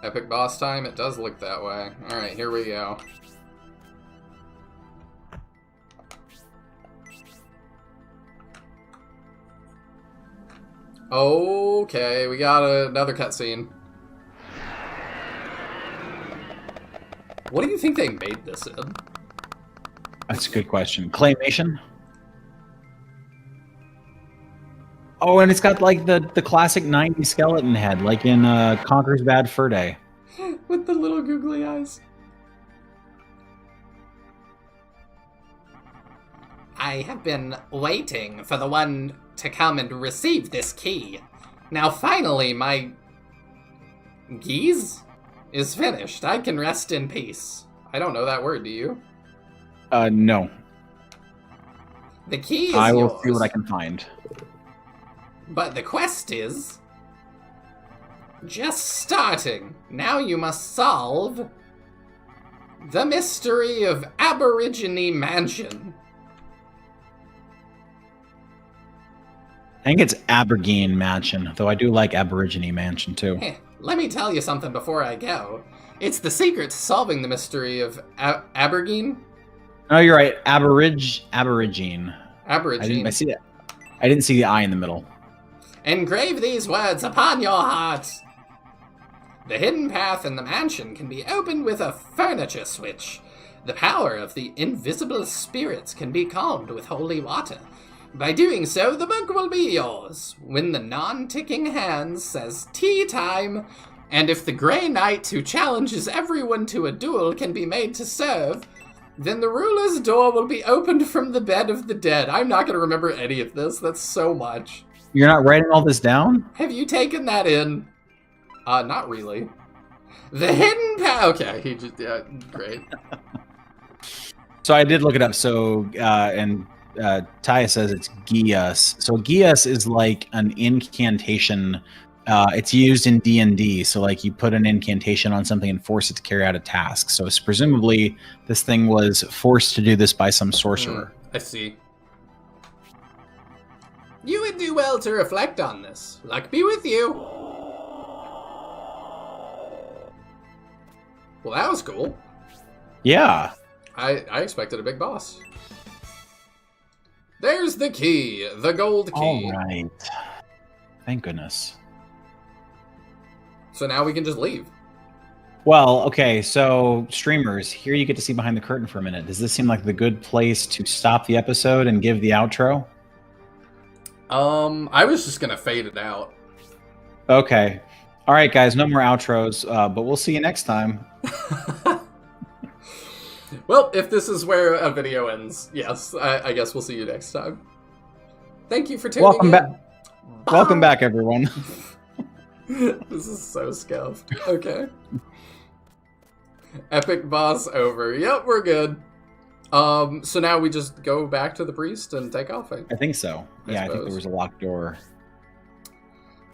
Epic boss time? It does look that way. Alright, here we go. Okay, we got another cutscene. What do you think they made this in?
That's a good question. Claymation? Oh, and it's got like the classic 90s skeleton head, like in Conker's Bad Fur Day.
With the little googly eyes. I have been waiting for the one to come and receive this key. Now finally my geese is finished. I can rest in peace. I don't know that word, do you?
No.
The key is
I will
yours.
see what I can find.
But the quest is just starting. Now you must solve the mystery of Aborigine Mansion.
I think it's Abergine Mansion, though I do like Aborigine Mansion too.
Let me tell you something before I go. It's the secret to solving the mystery of Abergine.
Oh, you're right. Aborigine.
Aborigine.
I see it. I didn't see the I in the middle.
Engrave these words upon your heart. The hidden path in the mansion can be opened with a furniture switch. The power of the invisible spirits can be calmed with holy water. By doing so, the book will be yours. When the non-ticking hand says tea time, and if the Grey Knight who challenges everyone to a duel can be made to serve, then the ruler's door will be opened from the bed of the dead. I'm not going to remember any of this. That's so much.
You're not writing all this down?
Have you taken that in? Not really. The hidden okay, he just, yeah, great.
So I did look it up. So, Taya says it's Gias. So Gias is like an incantation. It's used in D&D. So like you put an incantation on something and force it to carry out a task. So it's presumably this thing was forced to do this by some sorcerer.
I see. You would do well to reflect on this. Luck be with you. Well, that was cool.
Yeah.
I expected a big boss. There's the key, the gold key.
All right. Thank goodness.
So now we can just leave.
Well, okay, so streamers, here you get to see behind the curtain for a minute. Does this seem like the good place to stop the episode and give the outro?
I was just gonna fade it out.
Okay. All right, guys, no more outros, but we'll see you next time.
Well, if this is where a video ends, yes, I guess we'll see you next time. Thank you for tuning
Welcome
in.
back.
Bye.
Welcome back, everyone.
This is so scuffed. Okay. Epic boss over. Yep, we're good. So now we just go back to the priest and take off.
I think so.
I
Yeah, I think
suppose.
there was a locked door.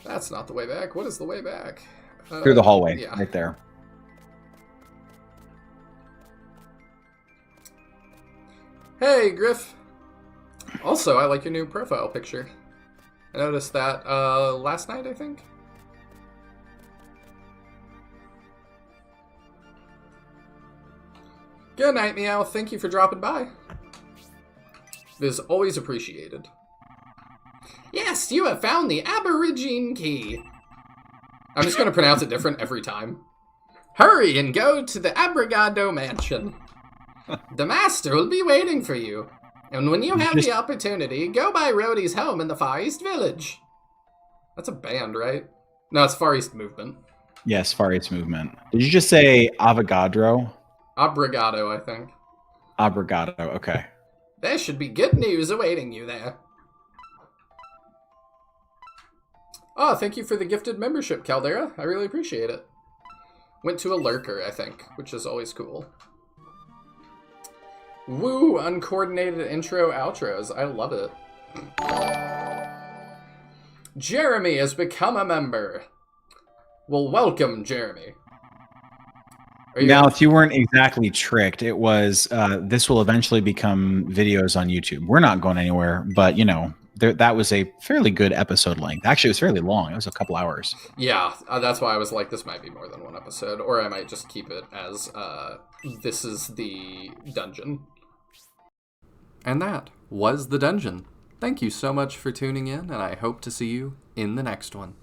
That's not the way back. What is the way back?
Through the hallway,
yeah.
right there.
Hey, Griff. Also, I like your new profile picture. I noticed that last night, I think. Good night, Meow. Thank you for dropping by. It is always appreciated. Yes, you have found the Aborigine key. I'm just going to pronounce it different every time. Hurry and go to the Abrigado Mansion. The master will be waiting for you. And when you have the opportunity, go by Rhodey's home in the Far East Village. That's a band, right? No, it's Far East Movement.
Yes, Far East Movement. Did you just say Avogadro?
Abrigado, I think.
Abrigado, okay.
There should be good news awaiting you there. Oh, thank you for the gifted membership, Caldera. I really appreciate it. Went to a lurker, I think, which is always cool. Woo, uncoordinated intro outros. I love it. Jeremy has become a member. Well, welcome, Jeremy.
Now, if you weren't exactly tricked, it was, this will eventually become videos on YouTube. We're not going anywhere, but, you know, that was a fairly good episode length. Actually, it was fairly long. It was a couple hours.
Yeah, that's why I was like, this might be more than one episode, or I might just keep it as this is the dungeon. And that was the dungeon. Thank you so much for tuning in, and I hope to see you in the next one.